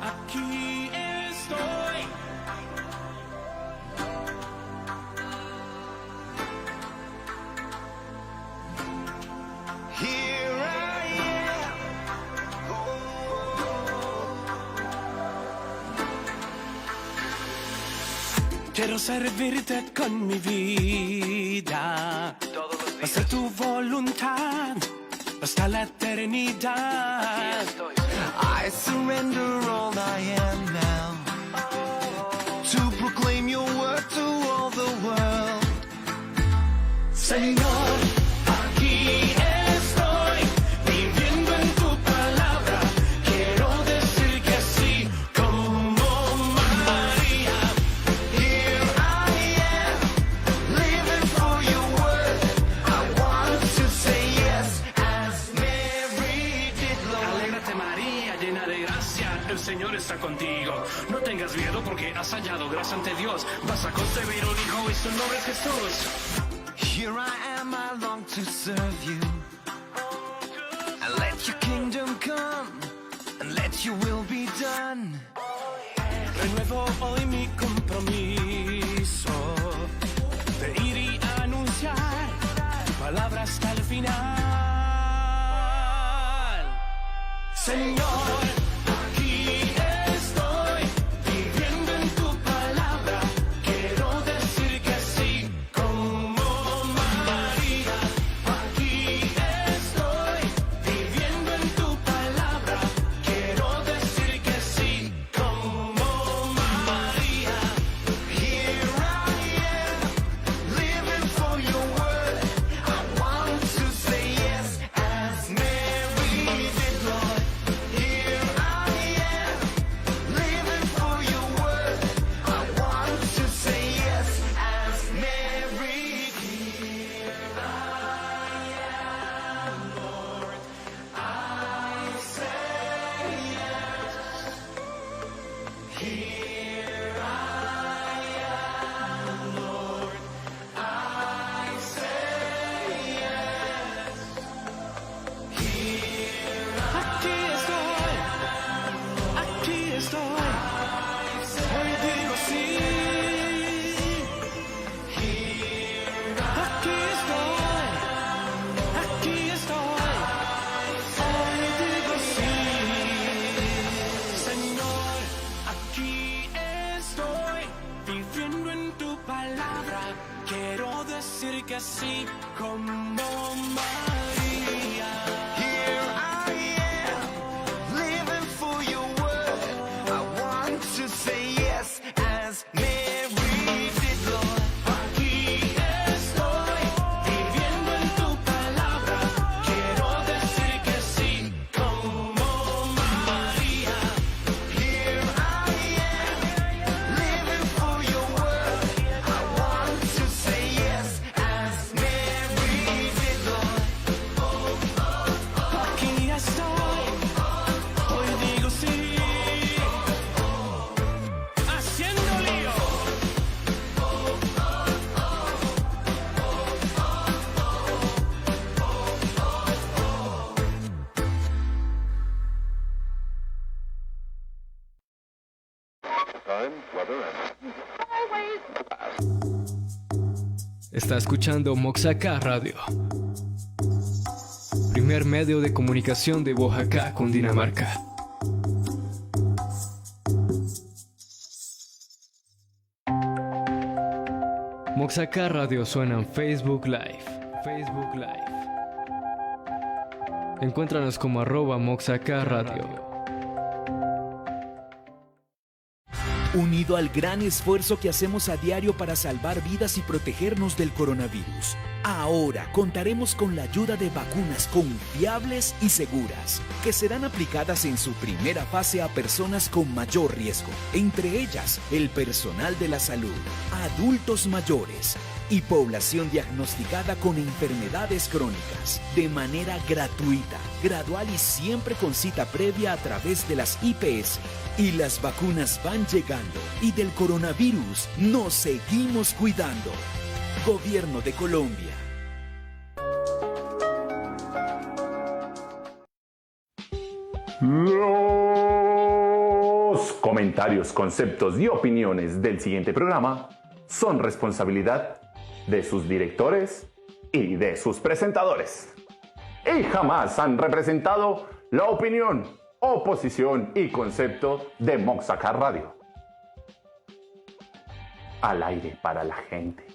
Aquí estoy. Here I am. Quiero servirte con mi vida, hacer tu voluntad hasta la eternidad. I surrender all I am now to proclaim your word to all the world. Señor, aquí estoy, viviendo en tu palabra. Quiero decir que sí, como María. Here I am, living for your word. I want to say yes, as Mary did, Lord. Alégrate, María, llena de gracia, el Señor está contigo. No tengas miedo porque has hallado gracia ante Dios. Vas a concebir un hijo y su nombre es Jesús. Here I am, I long to serve you. And let your kingdom come, and let your will be done. Renuevo hoy mi compromiso de ir y anunciar tu palabra hasta el final. Señor, aquí estoy, viviendo en tu palabra. Quiero decir que sí, como María. Aquí estoy, viviendo en tu palabra. Quiero decir que sí, como María. Here I am, living for your word. I want to say yes, as Mary did, Lord. Here I am, living for your word. I want to say yes, as Mary did. Here I am, Lord. I say yes. Here I am, Lord. I say yes. Here Aquí estoy, aquí estoy. Hoy digo sí. Aquí estoy, aquí estoy. Hoy digo sí. Señor, aquí estoy, viviendo en tu palabra. Quiero decir que sí, como María. Here I am, living for your word. I want to say yes, as Mary did, Lord. Aquí estoy, viviendo en tu palabra. Quiero decir que sí, como María. Here I am, living for your word. I want to say yes, as Mary did, Lord. Aquí estoy, hoy digo sí. Haciendo lío. Está escuchando Moxaca Radio, primer medio de comunicación de Oaxaca, Cundinamarca. Moxaca Radio suena en Facebook Live. Encuéntranos como @Moxaca Radio. Unido al gran esfuerzo que hacemos a diario para salvar vidas y protegernos del coronavirus, ahora contaremos con la ayuda de vacunas confiables y seguras, que serán aplicadas en su primera fase a personas con mayor riesgo, entre ellas el personal de la salud, adultos mayores y población diagnosticada con enfermedades crónicas, de manera gratuita, gradual y siempre con cita previa a través de las IPS. Y las vacunas van llegando y del coronavirus nos seguimos cuidando. Gobierno de Colombia. Los comentarios, conceptos y opiniones del siguiente programa son responsabilidad de sus directores y de sus presentadores. Y jamás han representado la opinión, oposición y concepto de Moxacar Radio. Al aire para la gente.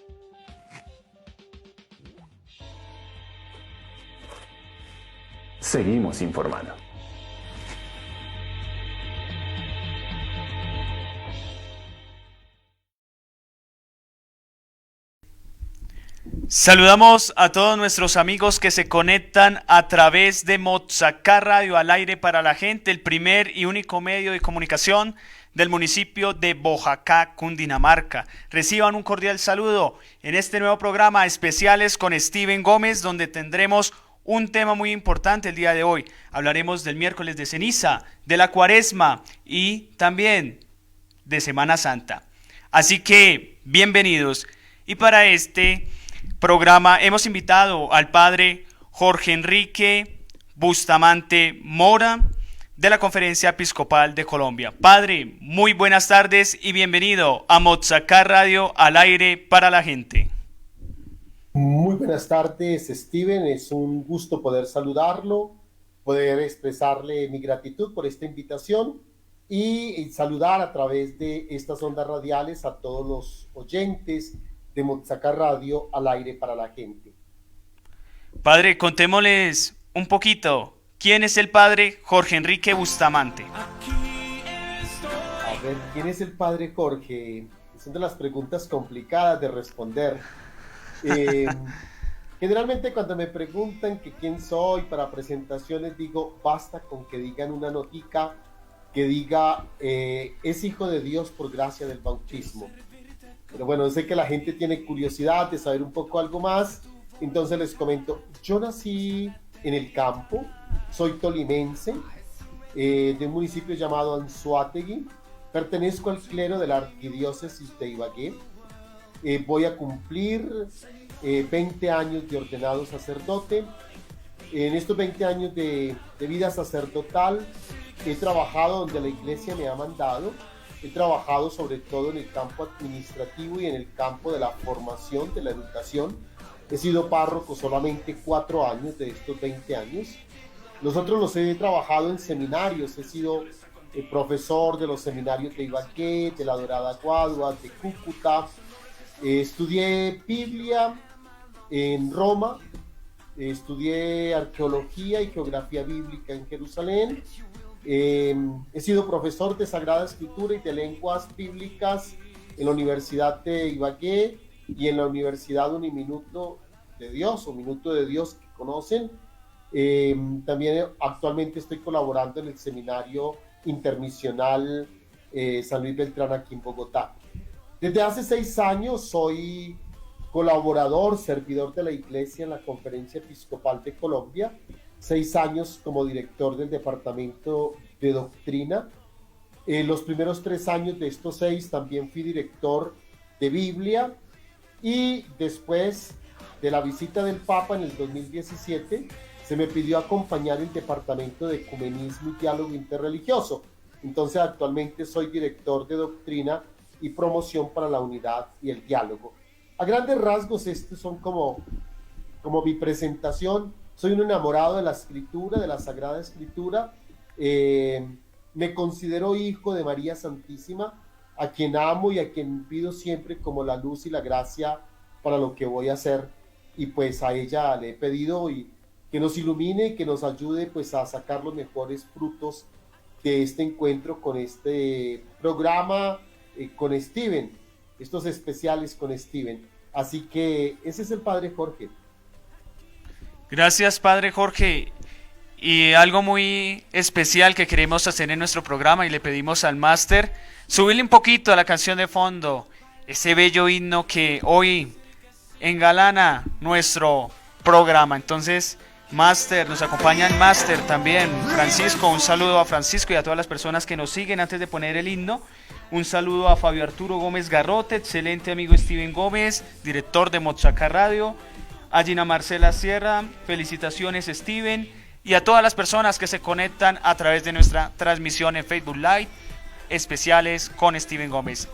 Seguimos informando. Saludamos a todos nuestros amigos que se conectan a través de Moxacar Radio, al aire para la gente, el primer y único medio de comunicación del municipio de Boyacá, Cundinamarca. Reciban un cordial saludo en este nuevo programa Especiales con Steven Gómez, donde tendremos un tema muy importante el día de hoy. Hablaremos del miércoles de ceniza, de la cuaresma y también de Semana Santa. Así que, bienvenidos. Y para este programa hemos invitado al padre Jorge Enrique Bustamante Mora de la Conferencia Episcopal de Colombia. Padre, muy buenas tardes y bienvenido a Moxacar Radio, al aire para la gente. Muy buenas tardes, Steven. Es un gusto poder saludarlo, poder expresarle mi gratitud por esta invitación y saludar a través de estas ondas radiales a todos los oyentes de Moxacar Radio, al aire para la gente. Padre, contémosles un poquito. ¿Quién es el padre Jorge Enrique Bustamante? A ver, ¿quién es el padre Jorge? Son de las preguntas complicadas de responder. Generalmente cuando me preguntan que quién soy para presentaciones, digo, basta con que digan una notica que diga, es hijo de Dios por gracia del bautismo. Pero bueno, sé que la gente tiene curiosidad de saber un poco algo más, entonces les comento. Yo nací en el campo, soy tolimense, de un municipio llamado Anzoátegui, pertenezco al clero de la arquidiócesis de Ibagué, voy a cumplir 20 años de ordenado sacerdote. En estos 20 años de vida sacerdotal he trabajado donde la iglesia me ha mandado. He trabajado sobre todo en el campo administrativo y en el campo de la formación, de la educación. He sido párroco solamente 4 años de estos 20 años. Los otros los he trabajado en seminarios. He sido profesor de los seminarios de Ibagué, de la Dorada Guadua, de Cúcuta. Estudié Biblia en Roma. Estudié arqueología y geografía bíblica en Jerusalén. He sido profesor de Sagrada Escritura y de lenguas bíblicas en la Universidad de Ibagué y en la Universidad Uniminuto de Dios, o Minuto de Dios que conocen. También actualmente estoy colaborando en el Seminario Intermisional San Luis Beltrán aquí en Bogotá. Desde hace 6 años soy colaborador, servidor de la Iglesia en la Conferencia Episcopal de Colombia. 6 años como director del Departamento de Doctrina. Los primeros 3 años de estos 6 también fui director de Biblia, y después de la visita del Papa en el 2017 se me pidió acompañar el Departamento de Ecumenismo y Diálogo Interreligioso. Entonces actualmente soy director de Doctrina y Promoción para la Unidad y el Diálogo. A grandes rasgos estos son como mi presentación. Soy un enamorado de la Escritura, de la Sagrada Escritura. Me considero hijo de María Santísima, a quien amo y a quien pido siempre como la luz y la gracia para lo que voy a hacer. Y pues a ella le he pedido y que nos ilumine y que nos ayude pues a sacar los mejores frutos de este encuentro con este programa, con Steven, estos especiales con Steven. Así que ese es el Padre Jorge. Gracias, padre Jorge. Y algo muy especial que queremos hacer en nuestro programa, y le pedimos al máster subirle un poquito a la canción de fondo, ese bello himno que hoy engalana nuestro programa. Entonces, máster, nos acompaña el máster también, Francisco. Un saludo a Francisco y a todas las personas que nos siguen. Antes de poner el himno, un saludo a Fabio Arturo Gómez Garrote, excelente amigo Steven Gómez, director de Moxacar Radio. A Gina Marcela Sierra, felicitaciones Steven, y a todas las personas que se conectan a través de nuestra transmisión en Facebook Live. especiales con Steven Gómez.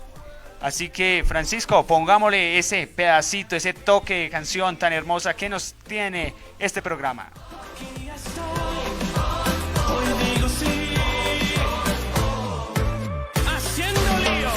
Así que, Francisco, pongámosle ese pedacito, ese toque de canción tan hermosa que nos tiene este programa. Hoy digo sí, haciendo lío.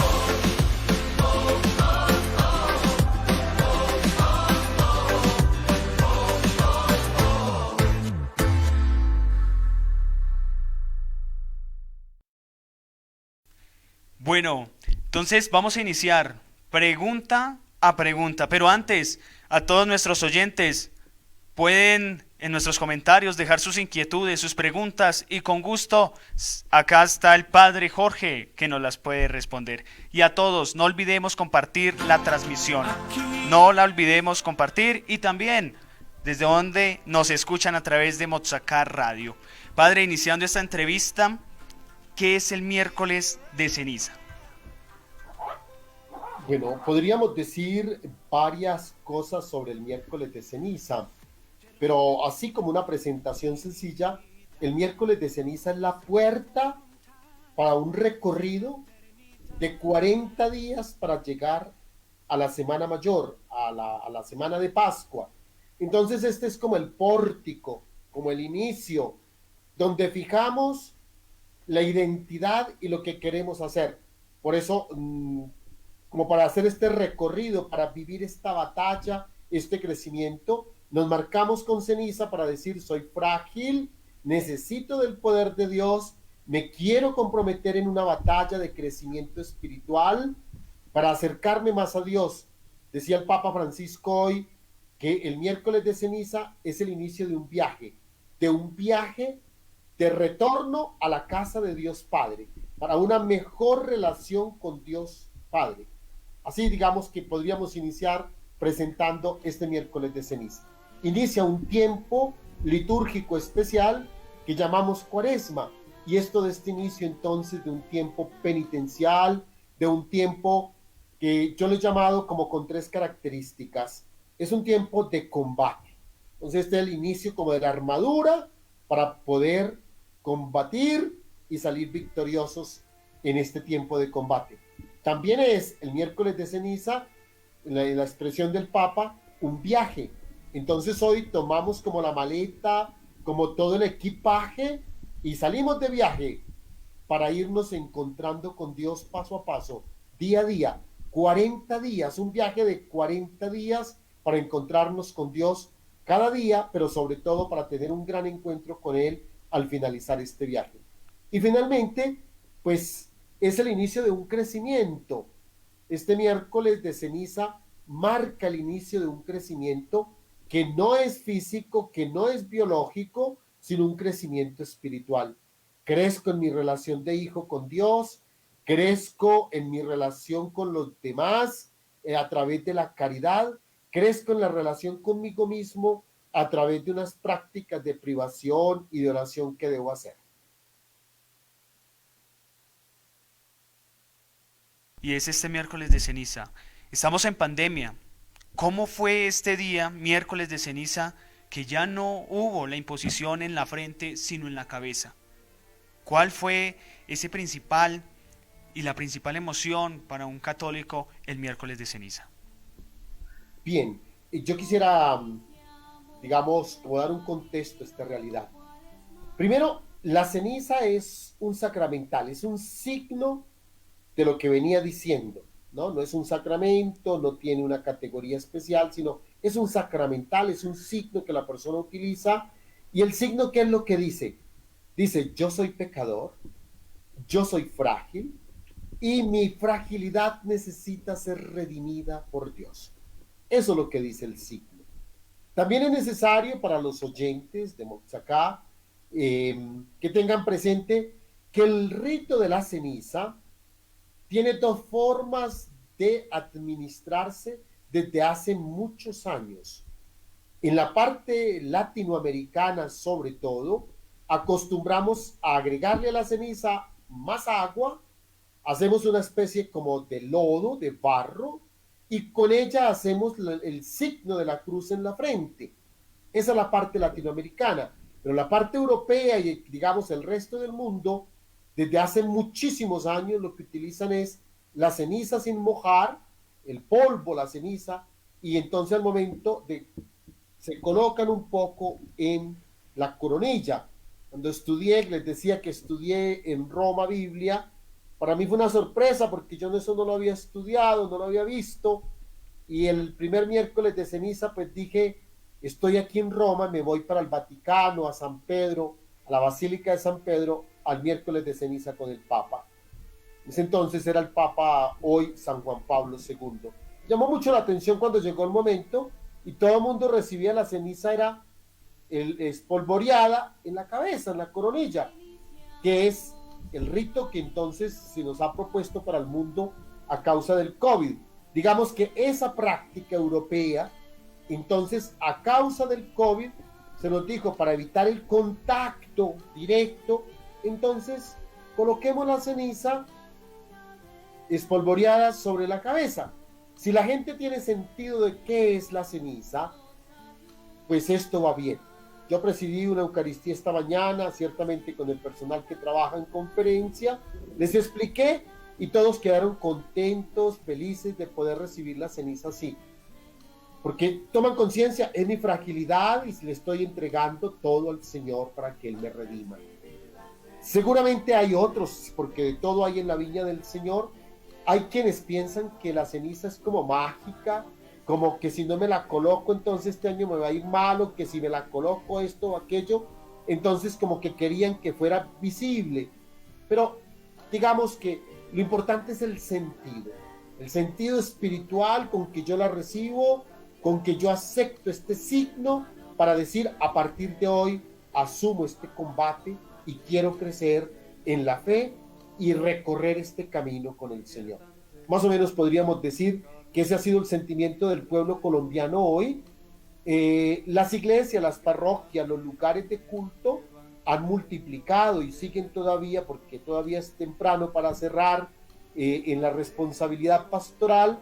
Bueno, entonces vamos a iniciar pregunta a pregunta, pero antes, a todos nuestros oyentes, pueden en nuestros comentarios dejar sus inquietudes, sus preguntas y con gusto acá está el padre Jorge que nos las puede responder. Y a todos, no olvidemos compartir la transmisión, no la olvidemos compartir y también desde donde nos escuchan a través de Motzacá Radio. Padre, iniciando esta entrevista, ¿qué es el miércoles de ceniza? Bueno, podríamos decir varias cosas sobre el miércoles de ceniza, pero así como una presentación sencilla, el miércoles de ceniza es la puerta para un recorrido de 40 días para llegar a la Semana Mayor, a la Semana de Pascua. Entonces este es como el pórtico, como el inicio, donde fijamos la identidad y lo que queremos hacer. Por eso, como para hacer este recorrido, para vivir esta batalla, este crecimiento, nos marcamos con ceniza para decir, soy frágil, necesito del poder de Dios, me quiero comprometer en una batalla de crecimiento espiritual para acercarme más a Dios. Decía el Papa Francisco hoy que el miércoles de ceniza es el inicio de un viaje de retorno a la casa de Dios Padre, para una mejor relación con Dios Padre. Así digamos que podríamos iniciar presentando este miércoles de ceniza. Inicia un tiempo litúrgico especial que llamamos Cuaresma, y esto de este inicio entonces de un tiempo penitencial, de un tiempo que yo lo he llamado como con 3 características. Es un tiempo de combate. Entonces este es el inicio como de la armadura para poder combatir y salir victoriosos en este tiempo de combate. También es el miércoles de ceniza, en la expresión del Papa, un viaje. Entonces hoy tomamos como la maleta, como todo el equipaje y salimos de viaje para irnos encontrando con Dios paso a paso, día a día, 40 días, un viaje de 40 días para encontrarnos con Dios cada día, pero sobre todo para tener un gran encuentro con Él al finalizar este viaje. Y finalmente, pues es el inicio de un crecimiento. Este miércoles de ceniza marca el inicio de un crecimiento que no es físico, que no es biológico, sino un crecimiento espiritual. Crezco en mi relación de hijo con Dios, crezco en mi relación con los demás a través de la caridad, crezco en la relación conmigo mismo a través de unas prácticas de privación y de oración que debo hacer. Y es este miércoles de ceniza. Estamos en pandemia. ¿Cómo fue este día, miércoles de ceniza, que ya no hubo la imposición en la frente, sino en la cabeza? ¿Cuál fue ese principal y la principal emoción para un católico el miércoles de ceniza? Bien, yo quisiera, digamos, como dar un contexto a esta realidad. Primero, la ceniza es un sacramental, es un signo de lo que venía diciendo, ¿no? No es un sacramento, no tiene una categoría especial, sino es un sacramental, es un signo que la persona utiliza. Y el signo, ¿qué es lo que dice? Dice, yo soy pecador, yo soy frágil y mi fragilidad necesita ser redimida por Dios. Eso es lo que dice el signo. También es necesario para los oyentes de Motzacá que tengan presente que el rito de la ceniza tiene 2 formas de administrarse desde hace muchos años. En la parte latinoamericana, sobre todo, acostumbramos a agregarle a la ceniza más agua, hacemos una especie como de lodo, de barro, y con ella hacemos el signo de la cruz en la frente. Esa es la parte latinoamericana, pero la parte europea y digamos el resto del mundo desde hace muchísimos años lo que utilizan es la ceniza sin mojar, el polvo, la ceniza, y entonces al momento de se colocan un poco en la coronilla. Cuando estudié, les decía que estudié en Roma Biblia, para mí fue una sorpresa porque yo eso no lo había estudiado, no lo había visto, y el primer miércoles de ceniza pues dije, estoy aquí en Roma, me voy para el Vaticano, a San Pedro, a la Basílica de San Pedro, al miércoles de ceniza con el Papa. Ese entonces era el Papa, hoy San Juan Pablo II. Llamó mucho la atención cuando llegó el momento y todo el mundo recibía la ceniza, era espolvoreada en la cabeza, en la coronilla, que es el rito que entonces se nos ha propuesto para el mundo a causa del COVID. Digamos que esa práctica europea, entonces a causa del COVID, se nos dijo para evitar el contacto directo, entonces coloquemos la ceniza espolvoreada sobre la cabeza. Si la gente tiene sentido de qué es la ceniza, pues esto va bien. Yo presidí una Eucaristía esta mañana, ciertamente con el personal que trabaja en conferencia, les expliqué y todos quedaron contentos, felices de poder recibir la ceniza así. Porque toman conciencia, es mi fragilidad y le estoy entregando todo al Señor para que Él me redima. Seguramente hay otros, porque de todo hay en la viña del Señor. Hay quienes piensan que la ceniza es como mágica, como que si no me la coloco, entonces este año me va a ir malo, que si me la coloco esto o aquello, entonces como que querían que fuera visible. Pero digamos que lo importante es el sentido espiritual con que yo la recibo, con que yo acepto este signo para decir, a partir de hoy asumo este combate y quiero crecer en la fe y recorrer este camino con el Señor. Más o menos podríamos decir que ese ha sido el sentimiento del pueblo colombiano hoy. Las iglesias, las parroquias, los lugares de culto han multiplicado y siguen todavía, porque todavía es temprano para cerrar, en la responsabilidad pastoral,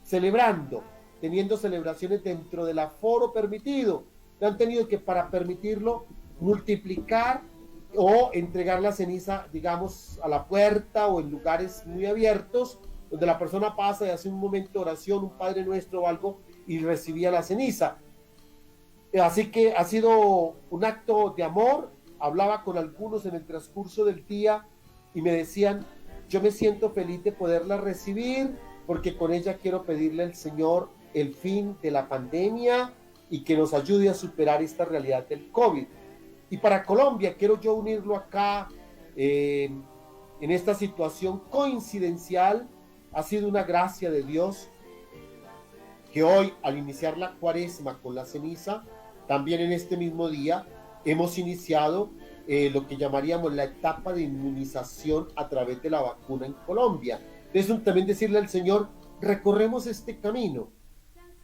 celebrando, teniendo celebraciones dentro del aforo permitido. Han tenido que, para permitirlo, multiplicar o entregar la ceniza, digamos, a la puerta o en lugares muy abiertos, donde la persona pasa y hace un momento de oración, un Padre Nuestro o algo, y recibía la ceniza. Así que ha sido un acto de amor. Hablaba con algunos en el transcurso del día y me decían, yo me siento feliz de poderla recibir, porque con ella quiero pedirle al Señor el fin de la pandemia y que nos ayude a superar esta realidad del COVID. Y para Colombia, quiero yo unirlo acá, en esta situación coincidencial, ha sido una gracia de Dios que hoy, al iniciar la cuaresma con la ceniza, también en este mismo día, hemos iniciado lo que llamaríamos la etapa de inmunización a través de la vacuna en Colombia. Entonces, también decirle al Señor, recorremos este camino.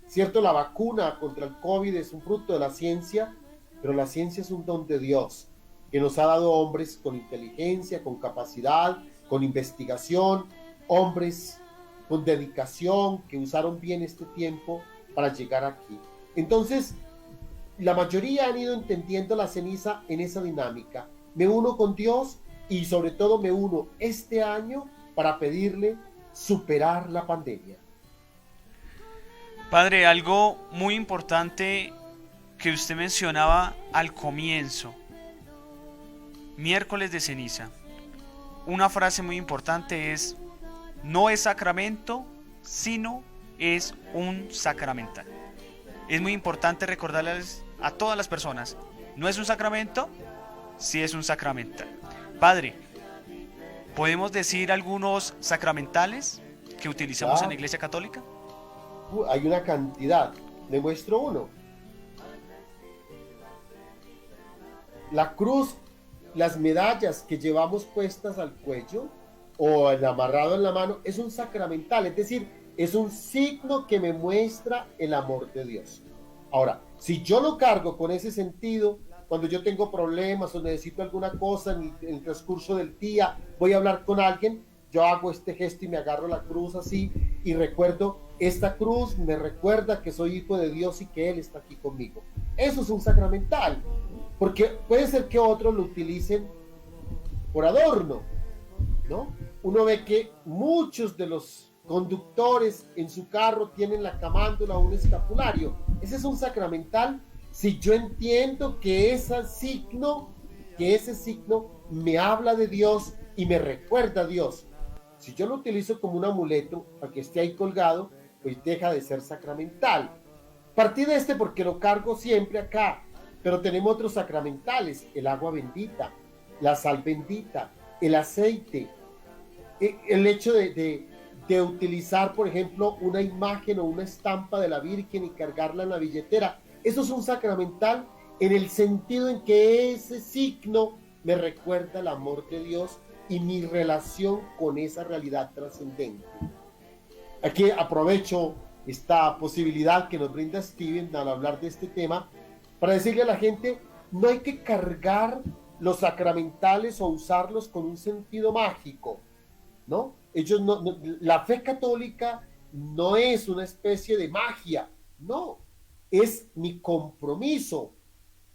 Cierto, la vacuna contra el COVID es un fruto de la ciencia, pero la ciencia es un don de Dios, que nos ha dado hombres con inteligencia, con capacidad, con investigación, hombres con dedicación, que usaron bien este tiempo para llegar aquí. Entonces, la mayoría han ido entendiendo la ceniza en esa dinámica. Me uno con Dios y sobre todo me uno este año para pedirle superar la pandemia. Padre, algo muy importante que usted mencionaba al comienzo, miércoles de ceniza. Una frase muy importante es, no es sacramento, sino es un sacramental. Es muy importante recordarles a todas las personas, no es un sacramento, sí es un sacramental. Padre, ¿podemos decir algunos sacramentales que utilizamos en la Iglesia Católica? Hay una cantidad, le muestro uno. La cruz, las medallas que llevamos puestas al cuello o el amarrado en la mano, es un sacramental, es decir, es un signo que me muestra el amor de Dios. Ahora, si yo lo cargo con ese sentido, cuando yo tengo problemas o necesito alguna cosa en el transcurso del día, voy a hablar con alguien, yo hago este gesto y me agarro la cruz así y recuerdo, esta cruz me recuerda que soy hijo de Dios y que Él está aquí conmigo. Eso es un sacramental, porque puede ser que otros lo utilicen por adorno, ¿no? Uno ve que muchos de los conductores en su carro tienen la camándula o un escapulario. Ese es un sacramental si yo entiendo que ese signo me habla de Dios y me recuerda a Dios. Si yo lo utilizo como un amuleto para que esté ahí colgado, pues deja de ser sacramental. Partí de este porque lo cargo siempre acá, pero tenemos otros sacramentales: el agua bendita, la sal bendita, el aceite, el hecho de utilizar, por ejemplo, una imagen o una estampa de la Virgen y cargarla en la billetera. Eso es un sacramental en el sentido en que ese signo me recuerda el amor de Dios y mi relación con esa realidad trascendente. Aquí aprovecho esta posibilidad que nos brinda Steven al hablar de este tema para decirle a la gente: no hay que cargar los sacramentales o usarlos con un sentido mágico, ¿no? La fe católica no es una especie de magia, no, es mi compromiso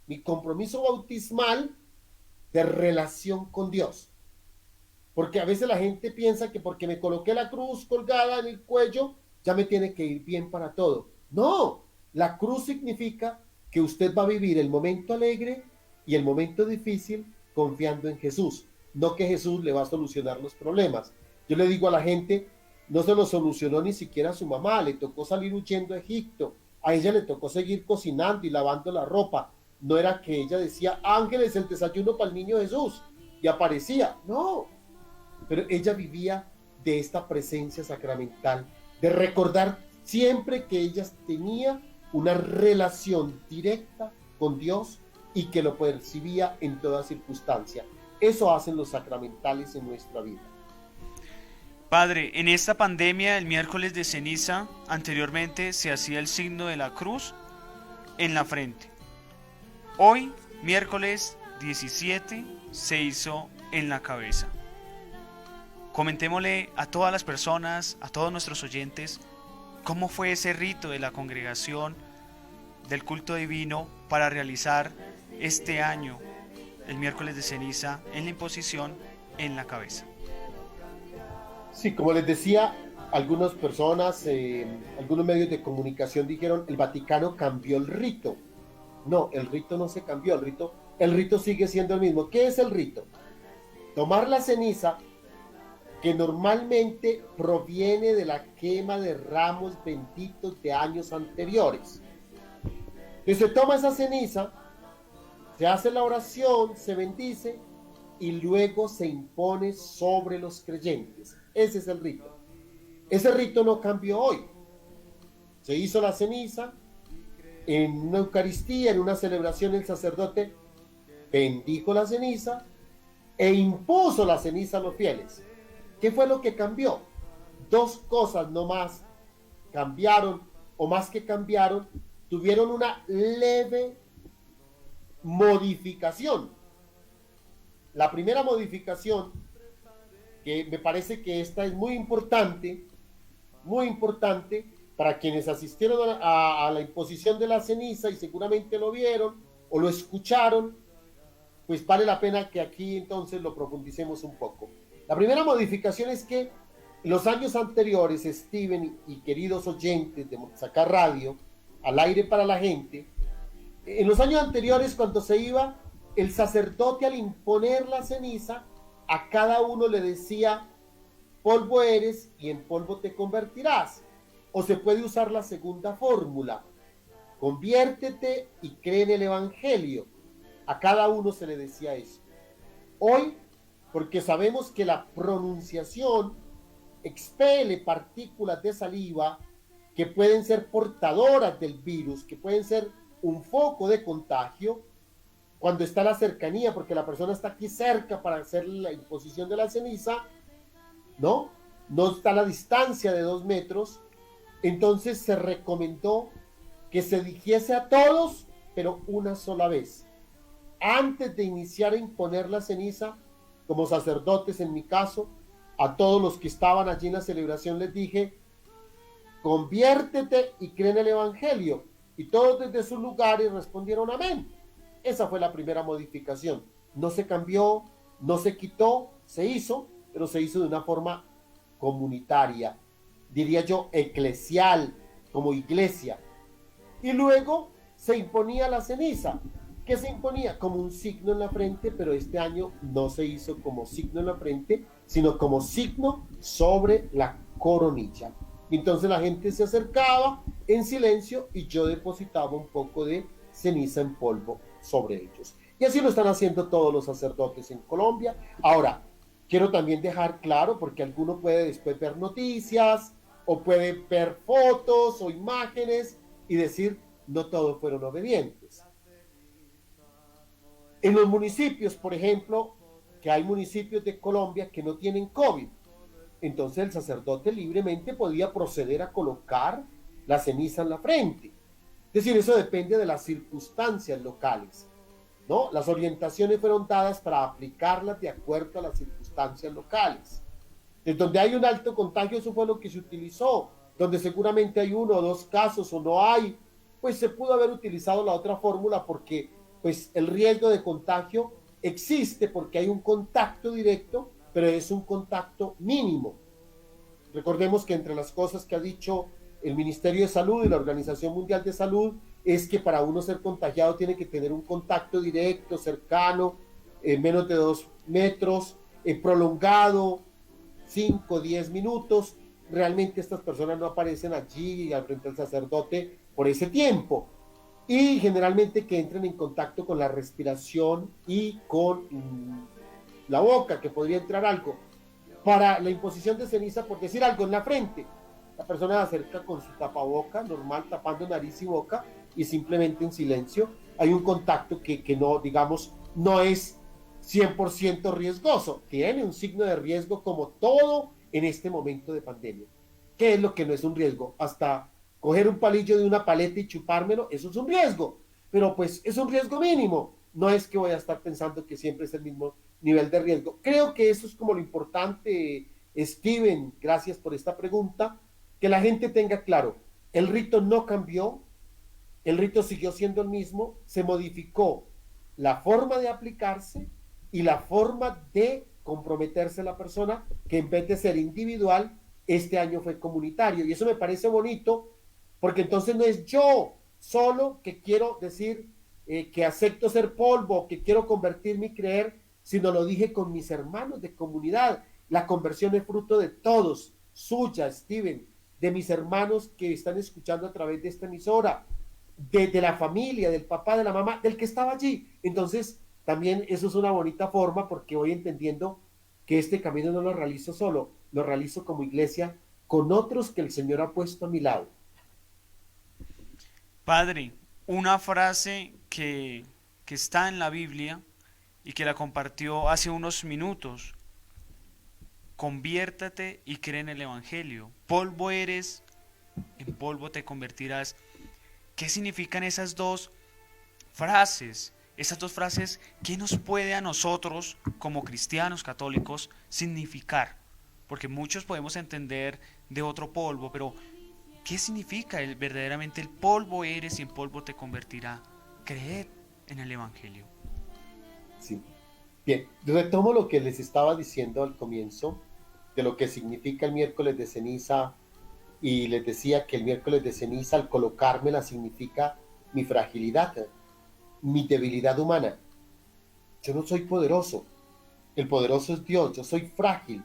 bautismal de relación con Dios. Porque a veces la gente piensa que porque me coloqué la cruz colgada en el cuello, ya me tiene que ir bien para todo. No, la cruz significa que usted va a vivir el momento alegre y el momento difícil confiando en Jesús, no que Jesús le va a solucionar los problemas. Yo le digo a la gente, no se lo solucionó ni siquiera a su mamá, le tocó salir huyendo a Egipto, a ella le tocó seguir cocinando y lavando la ropa. No era que ella decía: ángeles, el desayuno para el niño Jesús, y aparecía. No, pero ella vivía de esta presencia sacramental, de recordar siempre que ella tenía una relación directa con Dios y que lo percibía en toda circunstancia. Eso hacen los sacramentales en nuestra vida. Padre, en esta pandemia, el miércoles de ceniza, anteriormente se hacía el signo de la cruz en la frente. Hoy, miércoles 17, se hizo en la cabeza. Comentémosle a todas las personas, a todos nuestros oyentes, cómo fue ese rito de la congregación del culto divino para realizar este año el miércoles de ceniza en la imposición en la cabeza. Sí, como les decía, algunas personas, algunos medios de comunicación dijeron: el Vaticano cambió el rito. No, el rito no se cambió, el rito sigue siendo el mismo. ¿Qué es el rito? Tomar la ceniza, que normalmente proviene de la quema de ramos benditos de años anteriores. Entonces se toma esa ceniza, se hace la oración, se bendice y luego se impone sobre los creyentes. Ese es el rito. Ese rito no cambió hoy. Se hizo la ceniza, en una Eucaristía, en una celebración, el sacerdote bendijo la ceniza e impuso la ceniza a los fieles. ¿Qué fue lo que cambió? Dos cosas nomás cambiaron, o más que cambiaron, tuvieron una leve modificación. La primera modificación, que me parece que esta es muy importante para quienes asistieron a la imposición de la ceniza y seguramente lo vieron o lo escucharon, pues vale la pena que aquí entonces lo profundicemos un poco. La primera modificación es que los años anteriores, Steven y queridos oyentes de Sacar Radio, al aire para la gente, en los años anteriores, cuando se iba, el sacerdote, al imponer la ceniza, a cada uno le decía: polvo eres y en polvo te convertirás. O se puede usar la segunda fórmula: conviértete y cree en el Evangelio. A cada uno se le decía eso. Hoy, porque sabemos que la pronunciación expele partículas de saliva que pueden ser portadoras del virus, que pueden ser un foco de contagio, cuando está la cercanía, porque la persona está aquí cerca para hacer la imposición de la ceniza, no está a la distancia de 2 metros, entonces se recomendó que se dijese a todos, pero una sola vez. Antes de iniciar a imponer la ceniza, como sacerdotes en mi caso, a todos los que estaban allí en la celebración les dije: conviértete y cree en el Evangelio. Y todos desde sus lugares respondieron amén. Esa fue la primera modificación. No se cambió No se quitó, se hizo, pero se hizo de una forma comunitaria, diría yo, eclesial, como iglesia. Y luego se imponía la ceniza. ¿Qué se imponía? Como un signo en la frente, pero este año no se hizo como signo en la frente, sino como signo sobre la coronilla. Y entonces la gente se acercaba en silencio y yo depositaba un poco de ceniza en polvo sobre ellos. Y así lo están haciendo todos los sacerdotes en Colombia. Ahora, quiero también dejar claro, porque alguno puede después ver noticias o puede ver fotos o imágenes y decir, no todos fueron obedientes. En los municipios, por ejemplo, que hay municipios de Colombia que no tienen COVID, entonces el sacerdote libremente podía proceder a colocar la ceniza en la frente. Es decir, eso depende de las circunstancias locales, ¿no? Las orientaciones fueron dadas para aplicarlas de acuerdo a las circunstancias locales. En donde hay un alto contagio, eso fue lo que se utilizó. Donde seguramente hay 1 o 2 casos o no hay, pues se pudo haber utilizado la otra fórmula porque pues el riesgo de contagio existe porque hay un contacto directo, pero es un contacto mínimo. Recordemos que entre las cosas que ha dicho el Ministerio de Salud y la Organización Mundial de Salud es que para uno ser contagiado tiene que tener un contacto directo, cercano, menos de 2 metros, prolongado, 5 o 10 minutos. Realmente estas personas no aparecen allí al frente del sacerdote por ese tiempo. Y generalmente que entren en contacto con la respiración y con la boca, que podría entrar algo. Para la imposición de ceniza, por decir algo, en la frente, la persona se acerca con su tapaboca normal, tapando nariz y boca, y simplemente en silencio. Hay un contacto que no, digamos, no es 100% riesgoso. Tiene un signo de riesgo como todo en este momento de pandemia. ¿Qué es lo que no es un riesgo? Hasta coger un palillo de una paleta y chupármelo, eso es un riesgo. Pero pues es un riesgo mínimo. No es que voy a estar pensando que siempre es el mismo nivel de riesgo. Creo que eso es como lo importante, Steven, gracias por esta pregunta, que la gente tenga claro, el rito no cambió, el rito siguió siendo el mismo, se modificó la forma de aplicarse y la forma de comprometerse la persona, que en vez de ser individual, este año fue comunitario. Y eso me parece bonito, porque entonces no es yo solo que quiero decir que acepto ser polvo, que quiero convertirme y creer, sino lo dije con mis hermanos de comunidad. La conversión es fruto de todos, suya, Steven, de mis hermanos que están escuchando a través de esta emisora, de la familia, del papá, de la mamá, del que estaba allí. Entonces, también eso es una bonita forma porque voy entendiendo que este camino no lo realizo solo, lo realizo como iglesia con otros que el Señor ha puesto a mi lado. Padre, una frase que está en la Biblia y que la compartió hace unos minutos. Conviértate y cree en el Evangelio. Polvo eres, en polvo te convertirás. ¿Qué significan esas dos frases? Esas dos frases, ¿qué nos puede a nosotros como cristianos católicos significar? Porque muchos podemos entender de otro polvo, pero ¿qué significa verdaderamente el polvo eres y en polvo te convertirá? Creed en el Evangelio. Sí. Bien, retomo lo que les estaba diciendo al comienzo de lo que significa el miércoles de ceniza, y les decía que el miércoles de ceniza al colocármela significa mi fragilidad, mi debilidad humana. Yo no soy poderoso, el poderoso es Dios, yo soy frágil.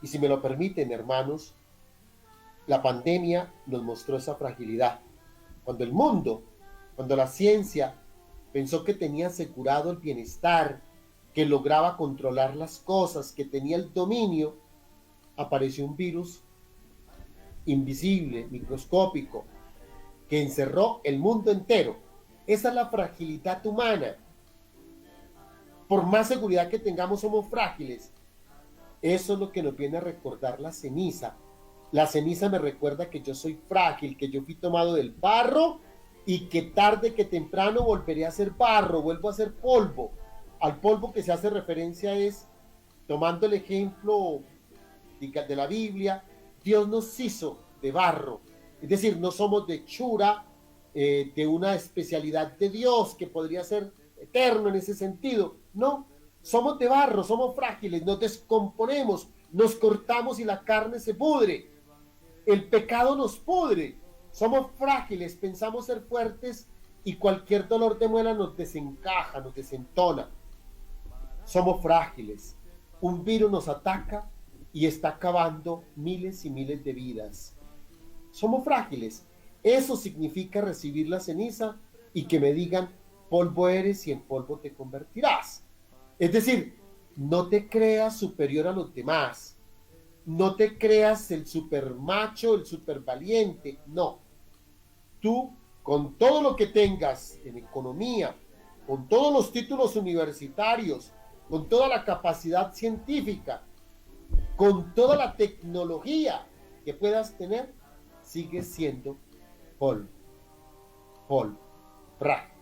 Y si me lo permiten, hermanos, la pandemia nos mostró esa fragilidad. Cuando el mundo, cuando la ciencia pensó que tenía asegurado el bienestar, que lograba controlar las cosas, que tenía el dominio, apareció un virus invisible, microscópico, que encerró el mundo entero. Esa es la fragilidad humana. Por más seguridad que tengamos, somos frágiles. Eso es lo que nos viene a recordar la ceniza. La ceniza me recuerda que yo soy frágil, que yo fui tomado del barro y que tarde que temprano volveré a ser barro, vuelvo a ser polvo. Al polvo que se hace referencia es, tomando el ejemplo de la Biblia, Dios nos hizo de barro. Es decir, no somos de hechura, de una especialidad de Dios que podría ser eterno en ese sentido. No, Somos de barro, somos frágiles, nos descomponemos, nos cortamos y la carne se pudre. El pecado nos pudre. Somos frágiles, pensamos ser fuertes y cualquier dolor de muela nos desencaja, nos desentona. Somos frágiles. Un virus nos ataca y está acabando miles y miles de vidas. Somos frágiles. Eso significa recibir la ceniza y que me digan, polvo eres y en polvo te convertirás. Es decir, no te creas superior a los demás. No te creas el super macho, el super valiente. No. Tú, con todo lo que tengas en economía, con todos los títulos universitarios, con toda la capacidad científica, con toda la tecnología que puedas tener, sigues siendo polvo. Polvo. Frágil.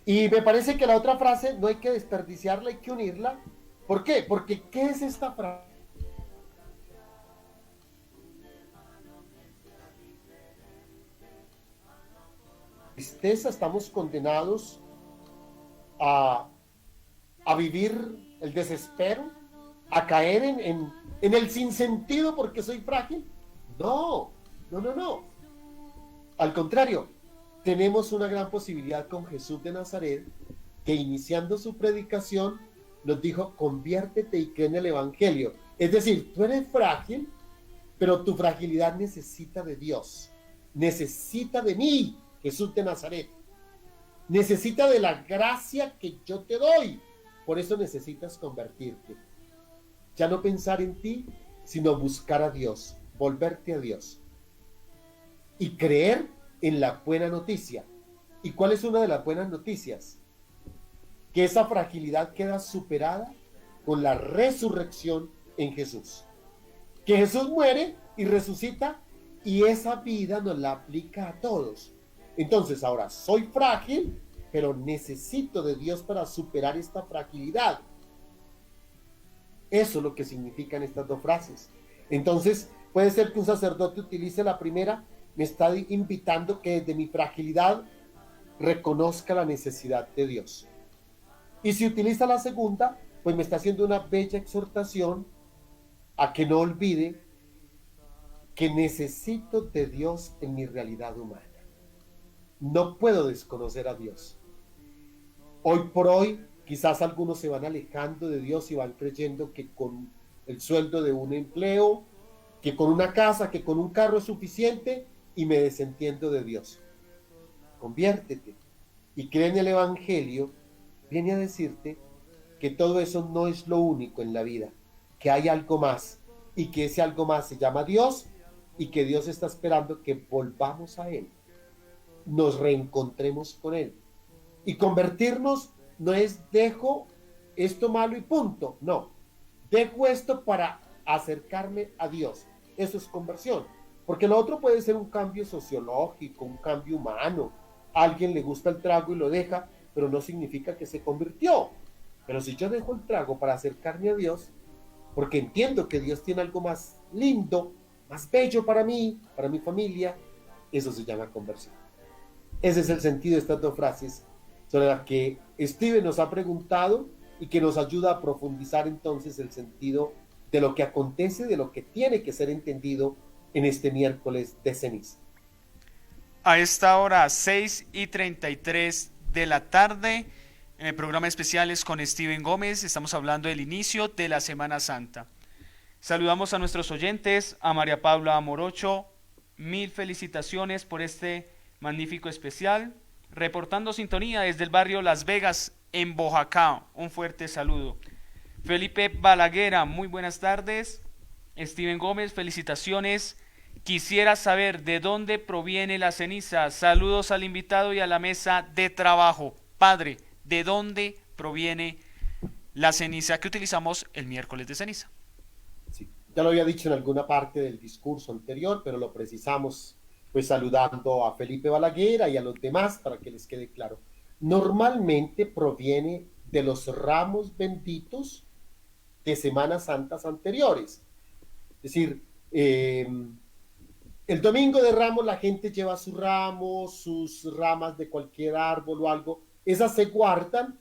Y me parece que la otra frase no hay que desperdiciarla, hay que unirla. ¿Por qué? Porque ¿qué es esta frase? Tristeza, estamos condenados a vivir el desespero, a caer en el sinsentido porque soy frágil. No. Al contrario, tenemos una gran posibilidad con Jesús de Nazaret, que iniciando su predicación nos dijo, conviértete y cree en el Evangelio. Es decir, tú eres frágil, pero tu fragilidad necesita de Dios, necesita de mí, Jesús de Nazaret, necesita de la gracia que yo te doy. Por eso necesitas convertirte. Ya no pensar en ti, sino buscar a Dios, volverte a Dios y creer en la buena noticia. ¿Y cuál es una de las buenas noticias? Que esa fragilidad queda superada con la resurrección en Jesús. Que Jesús muere y resucita y esa vida nos la aplica a todos. Entonces ahora soy frágil, pero necesito de Dios para superar esta fragilidad. Eso es lo que significan estas dos frases. Entonces puede ser que un sacerdote utilice la primera, me está invitando que desde mi fragilidad reconozca la necesidad de Dios. Y si utiliza la segunda, pues me está haciendo una bella exhortación a que no olvide que necesito de Dios en mi realidad humana. No puedo desconocer a Dios. Hoy por hoy, quizás algunos se van alejando de Dios y van creyendo que con el sueldo de un empleo, que con una casa, que con un carro es suficiente y me desentiendo de Dios. Conviértete y cree en el Evangelio. Viene a decirte que todo eso no es lo único en la vida, que hay algo más y que ese algo más se llama Dios y que Dios está esperando que volvamos a Él, nos reencontremos con Él. Y convertirnos no es dejo esto malo y punto, no, dejo esto para acercarme a Dios. Eso es conversión, porque lo otro puede ser un cambio sociológico, un cambio humano. A alguien le gusta el trago y lo deja, pero no significa que se convirtió. Pero si yo dejo el trago para acercarme a Dios, porque entiendo que Dios tiene algo más lindo, más bello para mí, para mi familia, eso se llama conversión. Ese es el sentido de estas dos frases sobre las que Steven nos ha preguntado y que nos ayuda a profundizar entonces el sentido de lo que acontece, de lo que tiene que ser entendido en este miércoles de ceniza. A esta hora, 6:33 de la tarde, en el programa Especiales con Steven Gómez, estamos hablando del inicio de la Semana Santa. Saludamos a nuestros oyentes, a María Paula Morocho, mil felicitaciones por este magnífico especial, reportando sintonía desde el barrio Las Vegas, en Boyacá, un fuerte saludo. Felipe Balaguera, muy buenas tardes. Steven Gómez, felicitaciones. Quisiera saber de dónde proviene la ceniza. Saludos al invitado y a la mesa de trabajo. Padre, ¿de dónde proviene la ceniza que utilizamos el miércoles de ceniza? Sí, ya lo había dicho en alguna parte del discurso anterior, pero lo precisamos pues saludando a Felipe Balaguer y a los demás para que les quede claro. Normalmente proviene de los ramos benditos de Semanas Santas anteriores. Es decir, el domingo de Ramos la gente lleva sus ramos, sus ramas de cualquier árbol o algo. Esas se guardan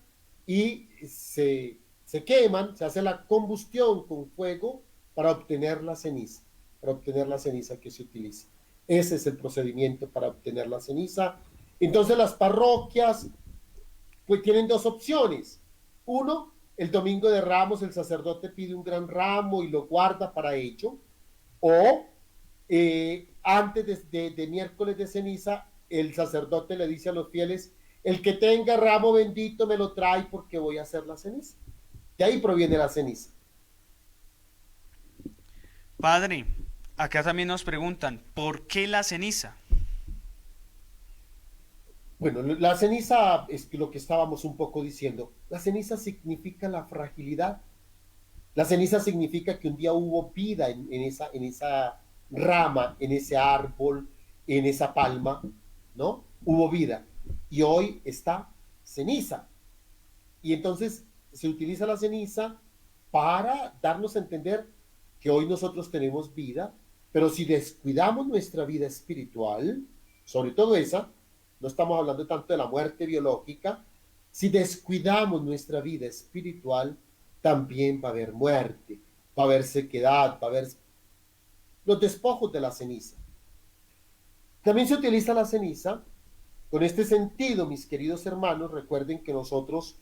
y se queman, se hace la combustión con fuego para obtener la ceniza, que se utiliza. Ese es el procedimiento para obtener la ceniza. Entonces las parroquias pues tienen dos opciones. Uno, el domingo de Ramos el sacerdote pide un gran ramo y lo guarda para ello. O antes de miércoles de ceniza, el sacerdote le dice a los fieles, el que tenga ramo bendito me lo trae porque voy a hacer la ceniza. De ahí proviene la ceniza. Padre, acá también nos preguntan, ¿por qué la ceniza? Bueno, la ceniza es lo que estábamos un poco diciendo. La ceniza significa la fragilidad. La ceniza significa que un día hubo vida en esa rama, en ese árbol, en esa palma, ¿no? Hubo vida. Y hoy está ceniza. Y entonces se utiliza la ceniza para darnos a entender que hoy nosotros tenemos vida, pero si descuidamos nuestra vida espiritual, sobre todo esa, no estamos hablando tanto de la muerte biológica, si descuidamos nuestra vida espiritual, también va a haber muerte, va a haber sequedad, va a haber los despojos de la ceniza. También se utiliza la ceniza con este sentido, mis queridos hermanos. Recuerden que nosotros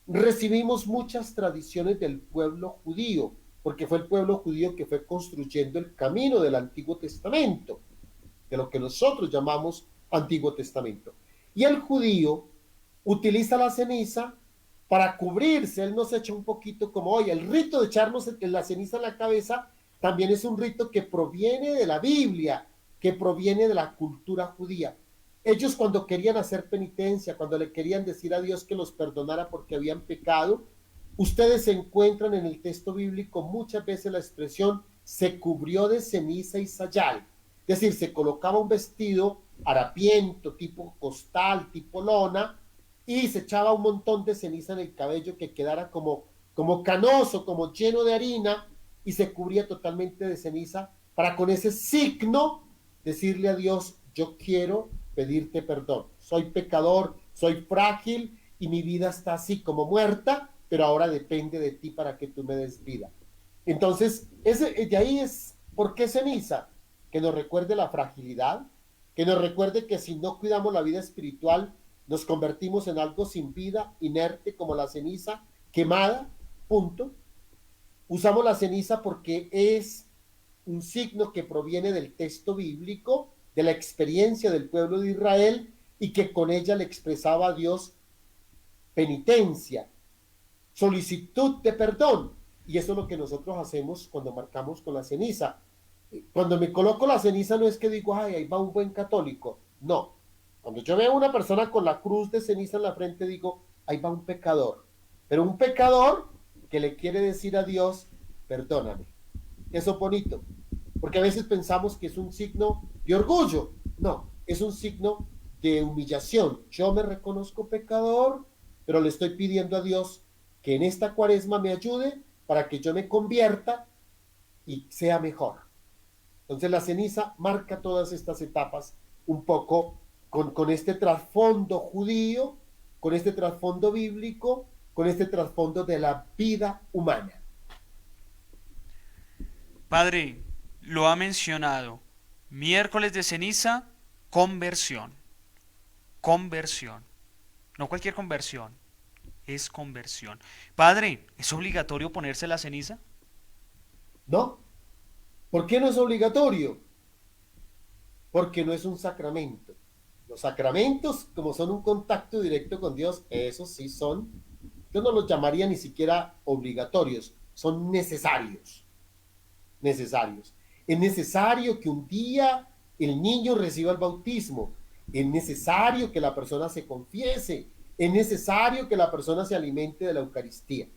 recibimos muchas tradiciones del pueblo judío, porque fue el pueblo judío que fue construyendo el camino del Antiguo Testamento, de lo que nosotros llamamos Antiguo Testamento. Y el judío utiliza la ceniza para cubrirse. Él nos echa un poquito como, oye, el rito de echarnos la ceniza en la cabeza también es un rito que proviene de la Biblia, que proviene de la cultura judía. Ellos cuando querían hacer penitencia, cuando le querían decir a Dios que los perdonara porque habían pecado, ustedes encuentran en el texto bíblico muchas veces la expresión se cubrió de ceniza y sayal. Es decir, se colocaba un vestido harapiento, tipo costal, tipo lona, y se echaba un montón de ceniza en el cabello que quedara como canoso, como lleno de harina, y se cubría totalmente de ceniza para con ese signo decirle a Dios, yo quiero pedirte perdón, soy pecador, soy frágil y mi vida está así como muerta, pero ahora depende de ti para que tú me des vida. Entonces, de ahí es, ¿por qué ceniza? Que nos recuerde la fragilidad, que nos recuerde que si no cuidamos la vida espiritual, nos convertimos en algo sin vida, inerte, como la ceniza, quemada, punto. Usamos la ceniza porque es un signo que proviene del texto bíblico, de la experiencia del pueblo de Israel, y que con ella le expresaba a Dios penitencia, solicitud de perdón. Y eso es lo que nosotros hacemos cuando marcamos con la ceniza. Cuando me coloco la ceniza no es que digo, ay, ahí va un buen católico. No. Cuando yo veo a una persona con la cruz de ceniza en la frente, digo, ahí va un pecador. Pero un pecador que le quiere decir a Dios, perdóname. Eso es bonito. Porque a veces pensamos que es un signo de orgullo. No, es un signo de humillación. Yo me reconozco pecador, pero le estoy pidiendo a Dios que en esta cuaresma me ayude para que yo me convierta y sea mejor. Entonces la ceniza marca todas estas etapas un poco con este trasfondo judío, con este trasfondo bíblico, con este trasfondo de la vida humana. Padre, lo ha mencionado. Miércoles de ceniza, conversión. Conversión. No cualquier conversión, es conversión. Padre, ¿es obligatorio ponerse la ceniza? ¿No? ¿Por qué no es obligatorio? Porque no es un sacramento. Los sacramentos, como son un contacto directo con Dios, esos sí son, yo no los llamaría ni siquiera obligatorios, son necesarios. Necesarios. Es necesario que un día el niño reciba el bautismo, es necesario que la persona se confiese, es necesario que la persona se alimente de la Eucaristía,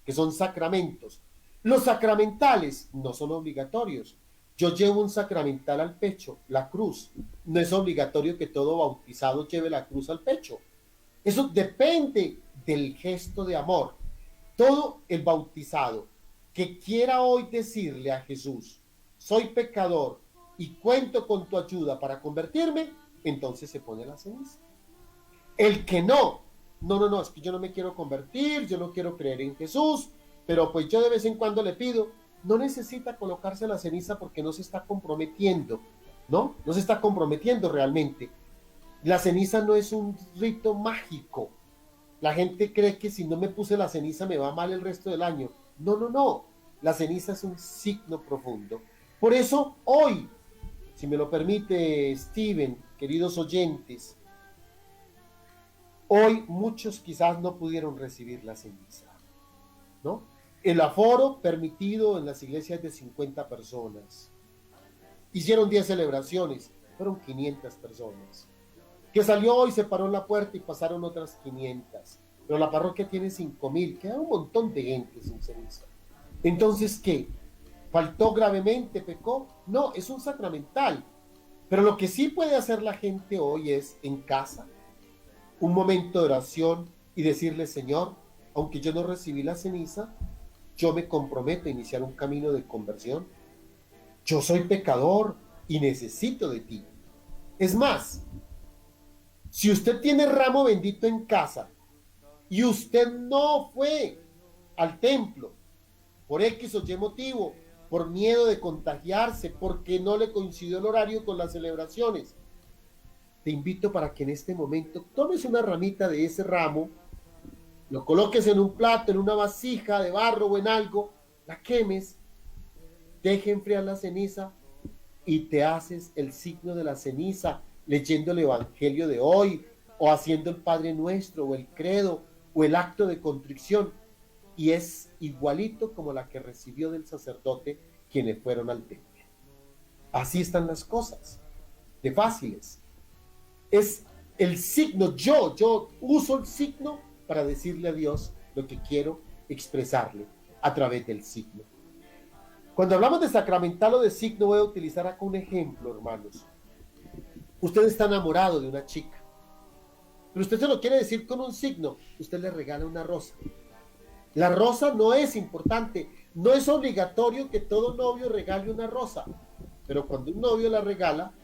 que son sacramentos. Los sacramentales no son obligatorios. Yo llevo un sacramental al pecho, la cruz. No es obligatorio que todo bautizado lleve la cruz al pecho. Eso depende del gesto de amor. Todo el bautizado que quiera hoy decirle a Jesús, soy pecador y cuento con tu ayuda para convertirme, entonces se pone la ceniza. El que no, no, es que yo no me quiero convertir, yo no quiero creer en Jesús, pero pues yo de vez en cuando le pido. No necesita colocarse la ceniza porque no se está comprometiendo, ¿no? No se está comprometiendo realmente. La ceniza no es un rito mágico. La gente cree que si no me puse la ceniza me va mal el resto del año. No. La ceniza es un signo profundo. Por eso hoy, si me lo permite Steven, queridos oyentes, hoy muchos quizás no pudieron recibir la ceniza, ¿no? El aforo permitido en las iglesias de 50 personas. Hicieron 10 celebraciones, fueron 500 personas. Que salió y se paró en la puerta y pasaron otras 500. Pero la parroquia tiene 5.000, queda un montón de gente sin ceniza. Entonces, ¿qué? ¿Faltó gravemente? ¿Pecó? No, es un sacramental. Pero lo que sí puede hacer la gente hoy es, en casa, un momento de oración y decirle, Señor, aunque yo no recibí la ceniza, yo me comprometo a iniciar un camino de conversión. Yo soy pecador y necesito de ti. Es más, si usted tiene ramo bendito en casa y usted no fue al templo por X o Y motivo, por miedo de contagiarse, porque no le coincidió el horario con las celebraciones, te invito para que en este momento tomes una ramita de ese ramo, lo coloques en un plato, en una vasija de barro o en algo, la quemes, deje enfriar la ceniza y te haces el signo de la ceniza leyendo el Evangelio de hoy o haciendo el Padre Nuestro o el Credo o el acto de contrición, y es igualito como la que recibió del sacerdote quienes fueron al templo. Así están las cosas, de fáciles. Es el signo, yo uso el signo para decirle a Dios lo que quiero expresarle a través del signo. Cuando hablamos de sacramental o de signo, voy a utilizar acá un ejemplo, hermanos. Usted está enamorado de una chica, pero usted se lo quiere decir con un signo. Usted le regala una rosa. La rosa no es importante, no es obligatorio que todo novio regale una rosa, pero cuando un novio la regala,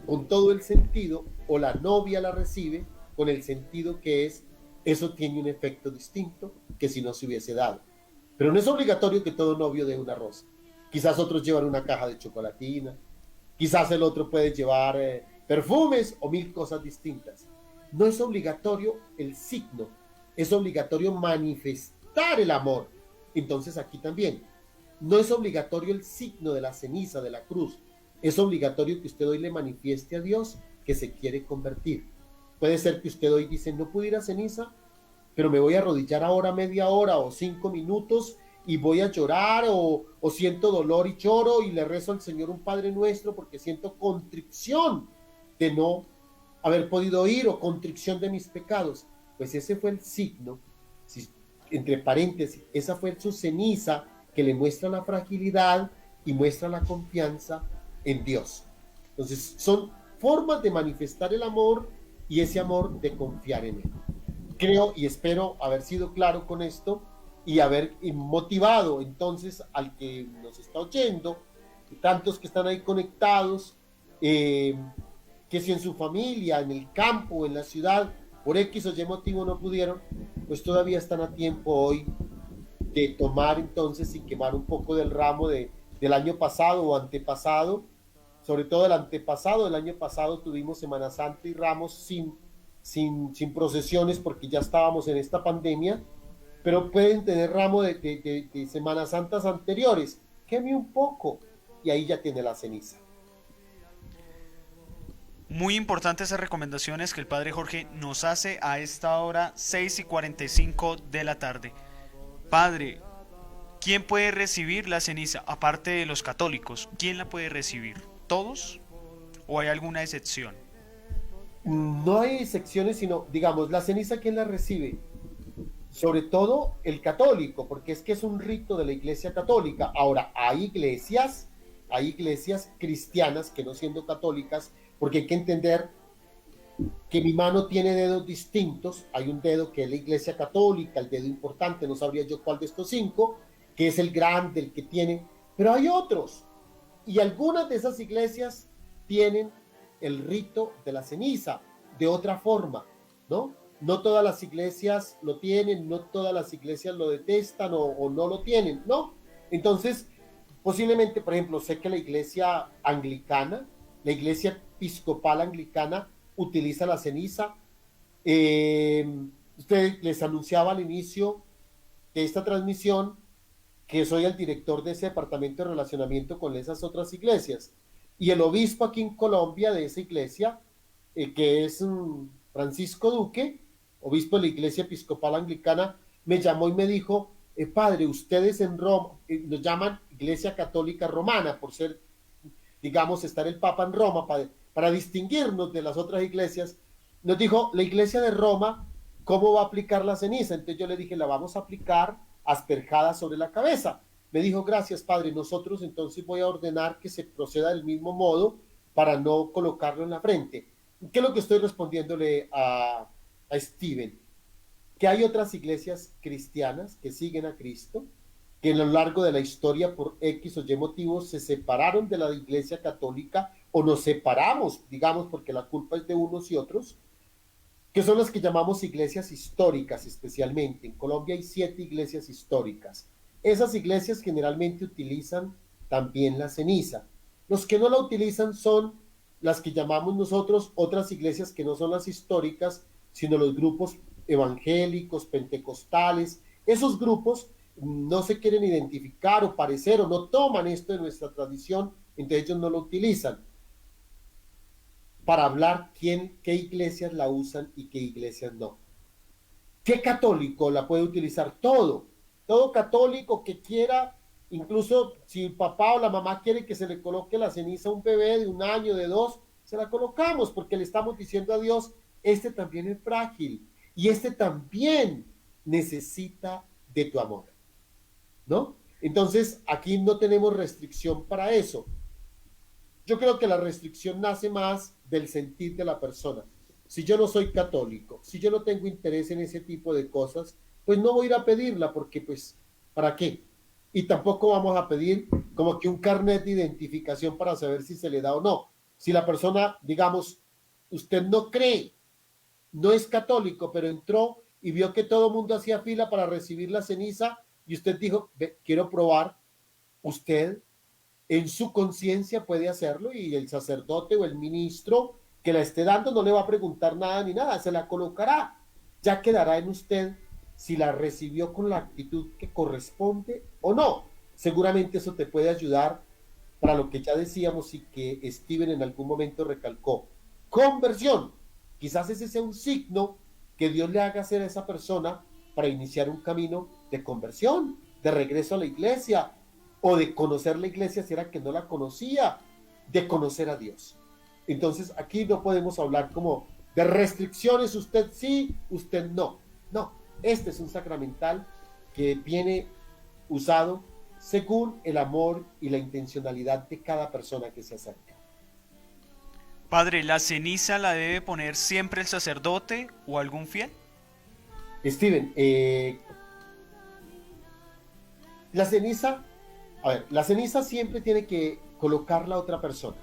con todo el sentido, o la novia la recibe, con el sentido que es, eso tiene un efecto distinto que si no se hubiese dado. Pero no es obligatorio que todo novio dé una rosa. Quizás otros llevan una caja de chocolatina, quizás el otro puede llevar perfumes o 1000 cosas distintas. No es obligatorio el signo, es obligatorio manifestar el amor. Entonces aquí también, no es obligatorio el signo de la ceniza, de la cruz. Es obligatorio que usted hoy le manifieste a Dios que se quiere convertir. Puede ser que usted hoy dice, no pude ir a ceniza, pero me voy a arrodillar ahora media hora o 5 minutos y voy a llorar o siento dolor y lloro y le rezo al Señor un Padre Nuestro porque siento contrición de no haber podido ir o contrición de mis pecados. Pues ese fue el signo, entre paréntesis, esa fue su ceniza que le muestra la fragilidad y muestra la confianza en Dios. Entonces son formas de manifestar el amor y ese amor de confiar en Él. Creo y espero haber sido claro con esto y haber motivado entonces al que nos está oyendo, y tantos que están ahí conectados, que si en su familia, en el campo, en la ciudad, por X o Y motivo no pudieron, pues todavía están a tiempo hoy de tomar entonces y quemar un poco del ramo del año pasado o antepasado, sobre todo el antepasado. El año pasado tuvimos Semana Santa y ramos sin procesiones porque ya estábamos en esta pandemia, pero pueden tener ramo de Semanas Santas anteriores. Queme un poco y ahí ya tiene la ceniza. Muy importantes esas recomendaciones que el Padre Jorge nos hace a esta hora, 6:45 de la tarde. Padre, ¿quién puede recibir la ceniza? Aparte de los católicos, ¿quién la puede recibir? ¿Todos? ¿O hay alguna excepción? No hay excepciones, sino, digamos, la ceniza, ¿quién la recibe? Sobre todo el católico, porque es que es un rito de la Iglesia Católica. Ahora, hay iglesias cristianas que no siendo católicas, porque hay que entender que mi mano tiene dedos distintos. Hay un dedo que es la Iglesia Católica, el dedo importante, no sabría yo cuál de estos 5, que es el grande, el que tiene, pero hay otros. Y algunas de esas iglesias tienen el rito de la ceniza de otra forma, ¿no? no todas las iglesias lo tienen, no todas las iglesias lo detestan o no lo tienen, ¿no? Entonces, posiblemente, por ejemplo, sé que la iglesia anglicana, la iglesia episcopal anglicana utiliza la ceniza. Usted les anunciaba al inicio de esta transmisión que soy el director de ese departamento de relacionamiento con esas otras iglesias. Y el obispo aquí en Colombia de esa iglesia, que es Francisco Duque, obispo de la iglesia episcopal anglicana, me llamó y me dijo, padre, ustedes en Roma, nos llaman iglesia católica romana, por ser, digamos, estar el papa en Roma, para distinguirnos de las otras iglesias, nos dijo, la iglesia de Roma, ¿cómo va a aplicar la ceniza? Entonces yo le dije, la vamos a aplicar asperjada sobre la cabeza. Me dijo, gracias padre, nosotros entonces voy a ordenar que se proceda del mismo modo para no colocarlo en la frente. ¿Qué es lo que estoy respondiéndole a Steven? Que hay otras iglesias cristianas que siguen a Cristo, que a lo largo de la historia por X o Y motivos se separaron de la iglesia católica o nos separamos, digamos, porque la culpa es de unos y otros, que son las que llamamos iglesias históricas especialmente. En Colombia hay 7 iglesias históricas. Esas iglesias generalmente utilizan también la ceniza. Los que no la utilizan son las que llamamos nosotros otras iglesias que no son las históricas, sino los grupos evangélicos, pentecostales. Esos grupos no se quieren identificar o parecer o no toman esto de nuestra tradición, entonces ellos no lo utilizan para hablar qué iglesias la usan y qué iglesias no. ¿Qué católico la puede utilizar? Todo católico que quiera, incluso si el papá o la mamá quiere que se le coloque la ceniza a un bebé de 1 año, de 2, se la colocamos porque le estamos diciendo a Dios, este también es frágil y este también necesita de tu amor, ¿no? Entonces aquí no tenemos restricción para eso. Yo creo que la restricción nace más del sentir de la persona. Si yo no soy católico, si yo no tengo interés en ese tipo de cosas, pues no voy a ir a pedirla porque pues, ¿para qué? Y tampoco vamos a pedir como que un carnet de identificación para saber si se le da o no. Si la persona, digamos, usted no cree, no es católico, pero entró y vio que todo el mundo hacía fila para recibir la ceniza y usted dijo, quiero probar, usted en su conciencia puede hacerlo y el sacerdote o el ministro que la esté dando no le va a preguntar nada ni nada, se la colocará. Ya quedará en usted si la recibió con la actitud que corresponde o no. Seguramente eso te puede ayudar para lo que ya decíamos y que Steven en algún momento recalcó. Conversión. Quizás ese sea un signo que Dios le haga hacer a esa persona para iniciar un camino de conversión, de regreso a la iglesia, o de conocer la iglesia si era que no la conocía, de conocer a Dios. Entonces aquí no podemos hablar como de restricciones, usted sí, usted no. No, este es un sacramental que viene usado según el amor y la intencionalidad de cada persona que se acerca. Padre, ¿la ceniza la debe poner siempre el sacerdote o algún fiel? Steven, la ceniza, a ver, la ceniza siempre tiene que colocarla otra persona,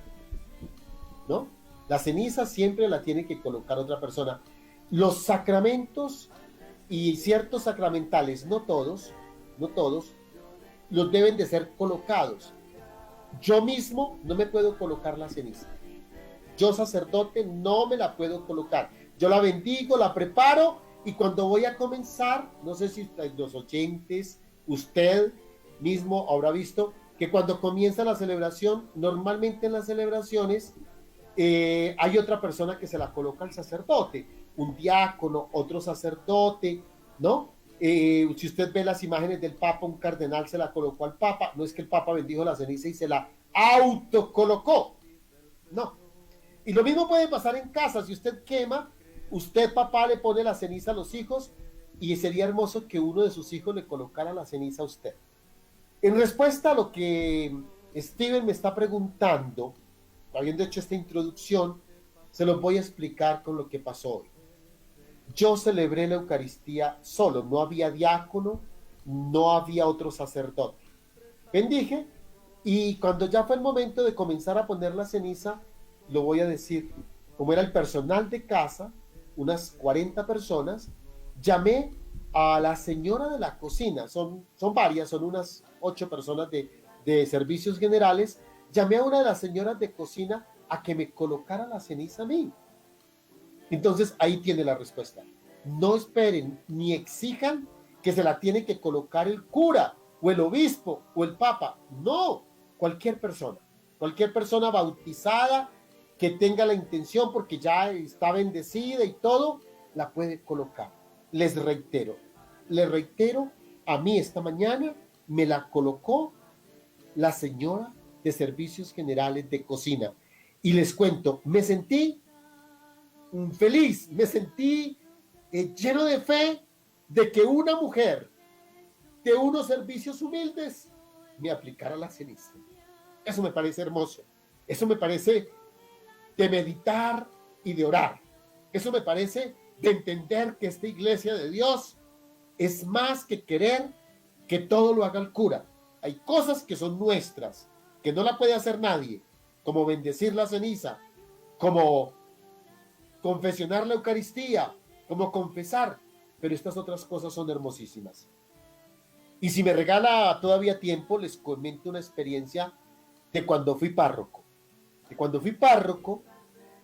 ¿no? La ceniza siempre la tiene que colocar otra persona. Los sacramentos y ciertos sacramentales, no todos, los deben de ser colocados. Yo mismo no me puedo colocar la ceniza. Yo, sacerdote, no me la puedo colocar. Yo la bendigo, la preparo y cuando voy a comenzar, no sé si los oyentes, usted mismo habrá visto que cuando comienza la celebración, normalmente en las celebraciones hay otra persona que se la coloca al sacerdote, un diácono, otro sacerdote, ¿no? Si usted ve las imágenes del Papa, un cardenal se la colocó al Papa, no es que el Papa bendijo la ceniza y se la autocolocó, no. Y lo mismo puede pasar en casa, si usted quema, usted papá le pone la ceniza a los hijos y sería hermoso que uno de sus hijos le colocara la ceniza a usted. En respuesta a lo que Steven me está preguntando, habiendo hecho esta introducción, se los voy a explicar con lo que pasó hoy. Yo celebré la Eucaristía solo, no había diácono, no había otro sacerdote. Bendije y cuando ya fue el momento de comenzar a poner la ceniza, lo voy a decir, como era el personal de casa, unas 40 personas, llamé a la señora de la cocina, son varias, son unas 8 personas de servicios generales, llamé a una de las señoras de cocina a que me colocara la ceniza a mí. Entonces ahí tiene la respuesta. No esperen ni exijan que se la tiene que colocar el cura o el obispo o el papa. No, cualquier persona bautizada que tenga la intención porque ya está bendecida y todo, la puede colocar. Les reitero, a mí esta mañana me la colocó la señora de Servicios Generales de Cocina. Y les cuento, me sentí feliz, me sentí lleno de fe de que una mujer de unos servicios humildes me aplicara la ceniza. Eso me parece hermoso. Eso me parece de meditar y de orar. Eso me parece de entender que esta iglesia de Dios es más que querer que todo lo haga el cura. Hay cosas que son nuestras, que no la puede hacer nadie, como bendecir la ceniza, como confesionar la Eucaristía, como confesar, pero estas otras cosas son hermosísimas. Y si me regala todavía tiempo, les comento una experiencia de cuando fui párroco.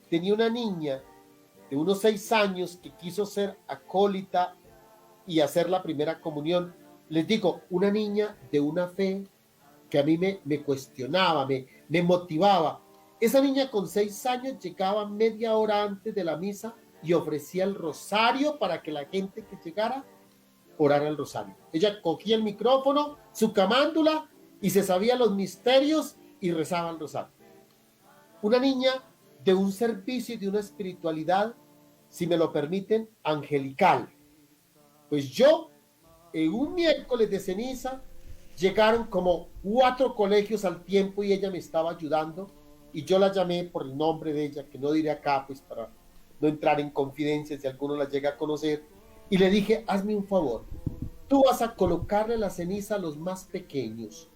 Tenía una niña de unos 6 años que quiso ser acólita y hacer la primera comunión. Les digo, una niña de una fe que a mí me cuestionaba, me motivaba. Esa niña con 6 años llegaba media hora antes de la misa y ofrecía el rosario para que la gente que llegara orara el rosario. Ella cogía el micrófono, su camándula, y se sabía los misterios y rezaba el rosario. Una niña de un servicio y de una espiritualidad, si me lo permiten, angelical. Pues yo, en un miércoles de ceniza, llegaron como 4 colegios al tiempo y ella me estaba ayudando y yo la llamé por el nombre de ella, que no diré acá, pues para no entrar en confidencias si alguno la llega a conocer, y le dije, hazme un favor, tú vas a colocarle la ceniza a los más pequeños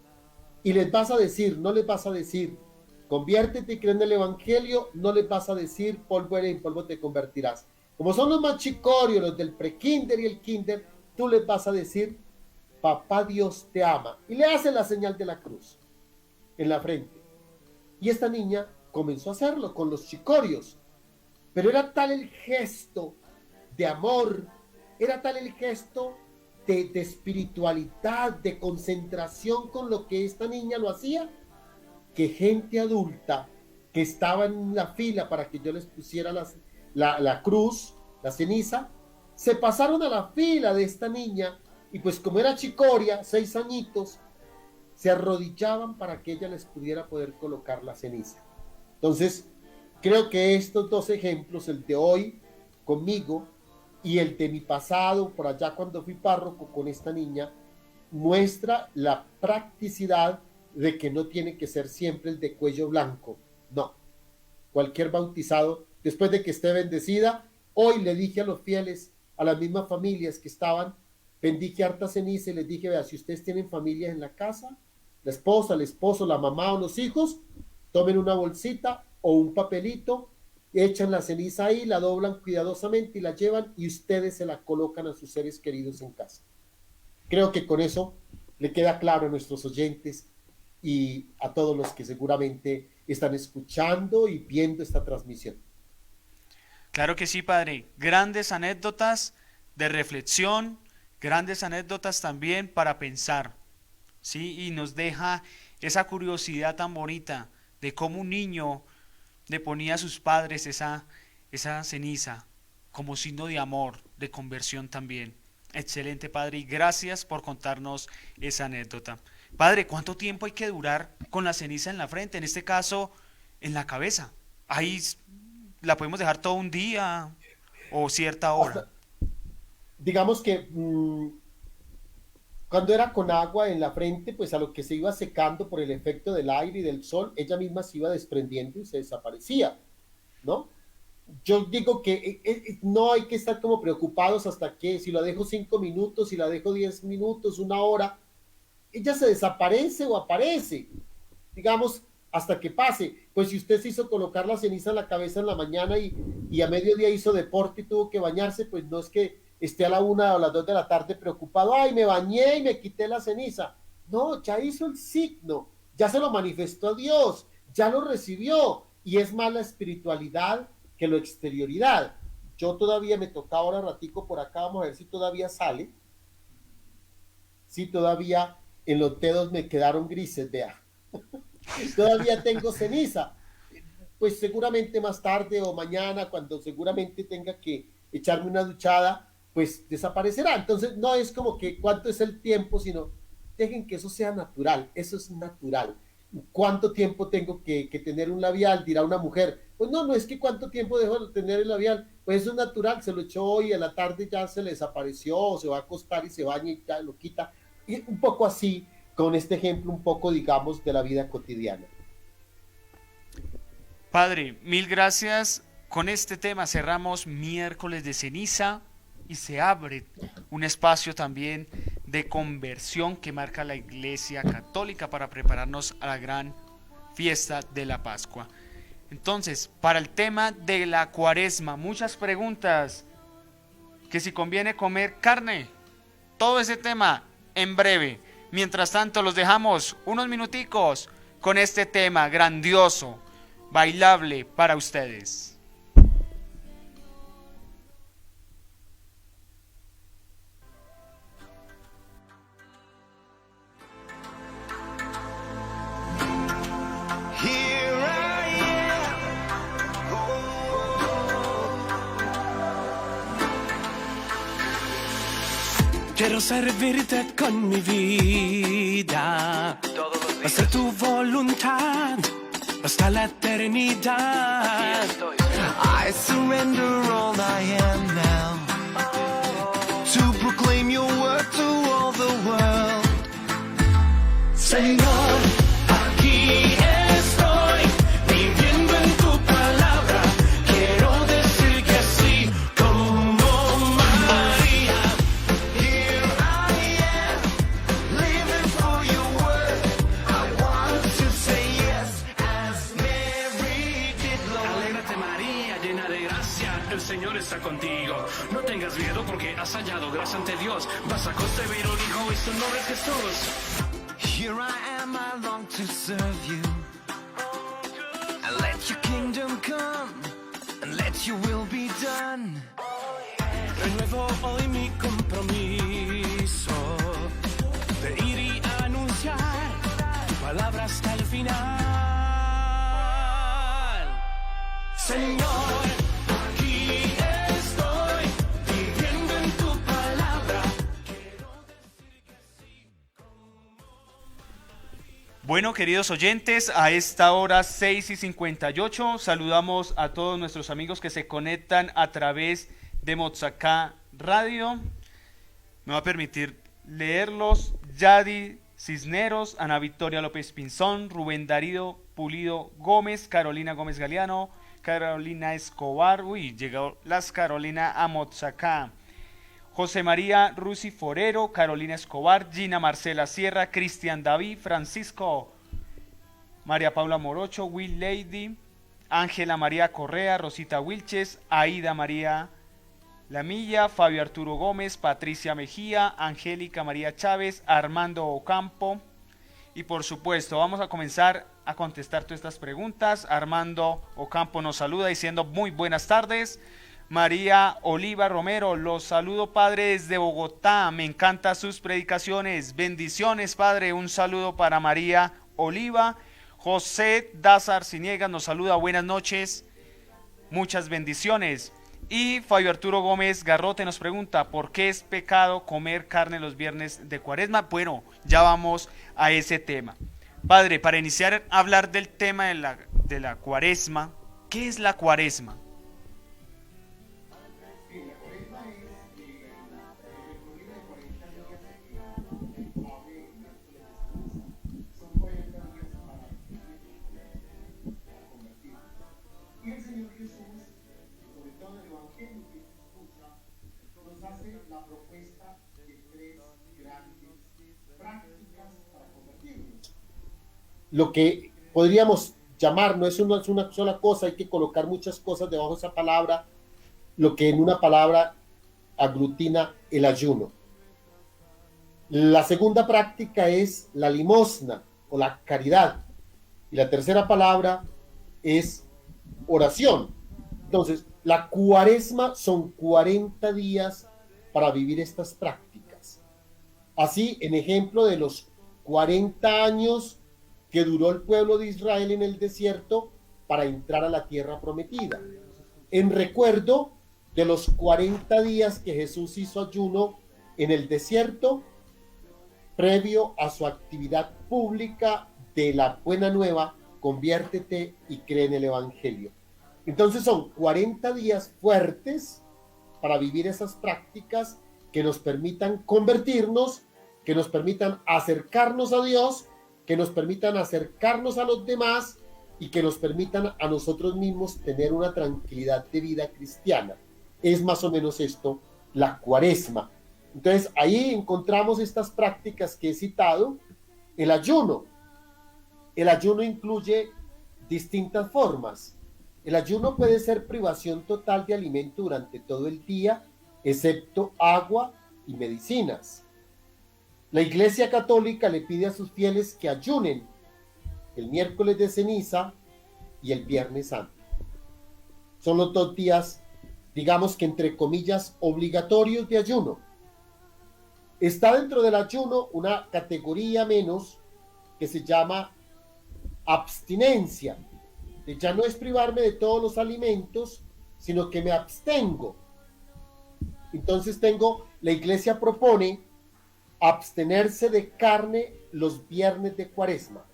y les vas a decir, no les vas a decir, conviértete y cree en el evangelio, no les vas a decir, polvo eres y en polvo te convertirás. Como son los más chicorios, los del prekinder y el kinder, tú les vas a decir, papá Dios te ama, y le hace la señal de la cruz en la frente. Y esta niña comenzó a hacerlo con los chicorios, pero era tal el gesto de amor, era tal el gesto de espiritualidad, de concentración con lo que esta niña lo hacía, que gente adulta que estaba en la fila para que yo les pusiera la cruz, la ceniza, se pasaron a la fila de esta niña y pues como era chicoria, 6 añitos, se arrodillaban para que ella les pudiera poder colocar la ceniza. Entonces, creo que estos 2 ejemplos, el de hoy conmigo y el de mi pasado, por allá cuando fui párroco con esta niña, muestra la practicidad de que no tiene que ser siempre el de cuello blanco. No, cualquier bautizado, después de que esté bendecida, hoy le dije a los fieles, a las mismas familias que estaban, bendije harta ceniza y les dije, vea, si ustedes tienen familias en la casa, la esposa, el esposo, la mamá o los hijos, tomen una bolsita o un papelito, echan la ceniza ahí, la doblan cuidadosamente y la llevan y ustedes se la colocan a sus seres queridos en casa. Creo que con eso le queda claro a nuestros oyentes y a todos los que seguramente están escuchando y viendo esta transmisión. Claro que sí, padre. Grandes anécdotas de reflexión, grandes anécdotas también para pensar, ¿sí? Y nos deja esa curiosidad tan bonita de cómo un niño le ponía a sus padres esa ceniza como signo de amor, de conversión también. Excelente, padre, y gracias por contarnos esa anécdota. Padre, ¿cuánto tiempo hay que durar con la ceniza en la frente? En este caso, en la cabeza. Ahí la podemos dejar todo un día o cierta hora. Digamos que cuando era con agua en la frente, pues a lo que se iba secando por el efecto del aire y del sol, ella misma se iba desprendiendo y se desaparecía, ¿no? Yo digo que no hay que estar como preocupados hasta que si la dejo 5 minutos, si la dejo 10 minutos, 1 hora, ella se desaparece o aparece. Digamos, hasta que pase. Pues si usted se hizo colocar la ceniza en la cabeza en la mañana y a mediodía hizo deporte y tuvo que bañarse, pues no es que esté a la 1 o a las 2 de la tarde preocupado, ay, me bañé y me quité la ceniza. No, ya hizo el signo, ya se lo manifestó Dios, ya lo recibió, y es más la espiritualidad que la exterioridad. Yo todavía me toca ahora ratico por acá, vamos a ver si todavía sale, si todavía en los dedos me quedaron grises, vea. Todavía tengo ceniza. Pues seguramente más tarde o mañana, cuando seguramente tenga que echarme una duchada, pues desaparecerá. Entonces no es como que cuánto es el tiempo, sino dejen que eso sea natural, eso es natural. ¿Cuánto tiempo tengo que tener un labial? Dirá una mujer. Pues no, no es que cuánto tiempo dejo de tener el labial, pues eso es natural, se lo echó hoy, a la tarde ya se le desapareció, o se va a acostar y se baña y ya lo quita. Y un poco así, con este ejemplo, un poco, digamos, de la vida cotidiana. Padre, mil gracias. Con este tema cerramos miércoles de ceniza y se abre un espacio también de conversión que marca la Iglesia Católica para prepararnos a la gran fiesta de la Pascua. Entonces, para el tema de la Cuaresma, muchas preguntas, que si conviene comer carne, todo ese tema en breve. Mientras tanto, los dejamos unos minuticos con este tema grandioso, bailable para ustedes. Here I am. Quiero servirte con mi vida, hacer tu voluntad hasta la eternidad. I surrender all I am now to proclaim your word to all the world. Señor, aquí estoy, viviendo en tu palabra. Quiero decir que sí, como María. Here I am, living for your word. I want to say yes as Mary did, Lord. Alégrate María, llena de gracia, el Señor está contigo. No tengas miedo porque has hallado gracia ante Dios. Vas a concebir un hijo y su nombre es Jesús. Here I am, I long to serve you. And let your kingdom come, and let your will be done. Renuevo hoy mi compromiso de ir y anunciar tu palabra hasta el final. Señor, aquí estoy, viviendo en tu palabra. Bueno, queridos oyentes, a esta hora 6:58 saludamos a todos nuestros amigos que se conectan a través de Motzacá Radio. Me va a permitir leerlos: Yadi Cisneros, Ana Victoria López Pinzón, Rubén Darío Pulido Gómez, Carolina Gómez Galeano, Carolina Escobar, llegó las Carolina a Motzacá, José María Rusi Forero, Carolina Escobar, Gina Marcela Sierra, Cristian David, Francisco, María Paula Morocho, Will Lady, Ángela María Correa, Rosita Wilches, Aida María Lamilla, Fabio Arturo Gómez, Patricia Mejía, Angélica María Chávez, Armando Ocampo. Y por supuesto, vamos a comenzar a contestar todas estas preguntas. Armando Ocampo nos saluda diciendo muy buenas tardes. María Oliva Romero, los saludo padre desde Bogotá, me encantan sus predicaciones, bendiciones padre, un saludo para María Oliva. José Dázar Ciniegas nos saluda, buenas noches, muchas bendiciones. Y Fabio Arturo Gómez Garrote nos pregunta, ¿por qué es pecado comer carne los viernes de Cuaresma? Bueno, ya vamos a ese tema. Padre, para iniciar a hablar del tema de la Cuaresma, ¿qué es la Cuaresma? Lo que podríamos llamar, no es una sola cosa, hay que colocar muchas cosas debajo de esa palabra, lo que en una palabra aglutina el ayuno. La segunda práctica es la limosna o la caridad. Y la tercera palabra es oración. Entonces, la cuaresma son 40 días para vivir estas prácticas. Así, en ejemplo de los 40 años que duró el pueblo de Israel en el desierto para entrar a la tierra prometida. En recuerdo de los 40 días que Jesús hizo ayuno en el desierto, previo a su actividad pública de la buena nueva, conviértete y cree en el Evangelio. Entonces son 40 días fuertes para vivir esas prácticas que nos permitan convertirnos, que nos permitan acercarnos a Dios, que nos permitan acercarnos a los demás y que nos permitan a nosotros mismos tener una tranquilidad de vida cristiana. Es más o menos esto la cuaresma. Entonces ahí encontramos estas prácticas que he citado. El ayuno. El ayuno incluye distintas formas. El ayuno puede ser privación total de alimento durante todo el día, excepto agua y medicinas. La Iglesia Católica le pide a sus fieles que ayunen el miércoles de ceniza y el viernes santo. Son los 2 días, digamos que entre comillas, obligatorios de ayuno. Está dentro del ayuno una categoría menos que se llama abstinencia. Ya no es privarme de todos los alimentos, sino que me abstengo. Entonces la Iglesia propone abstenerse de carne los viernes de cuaresma.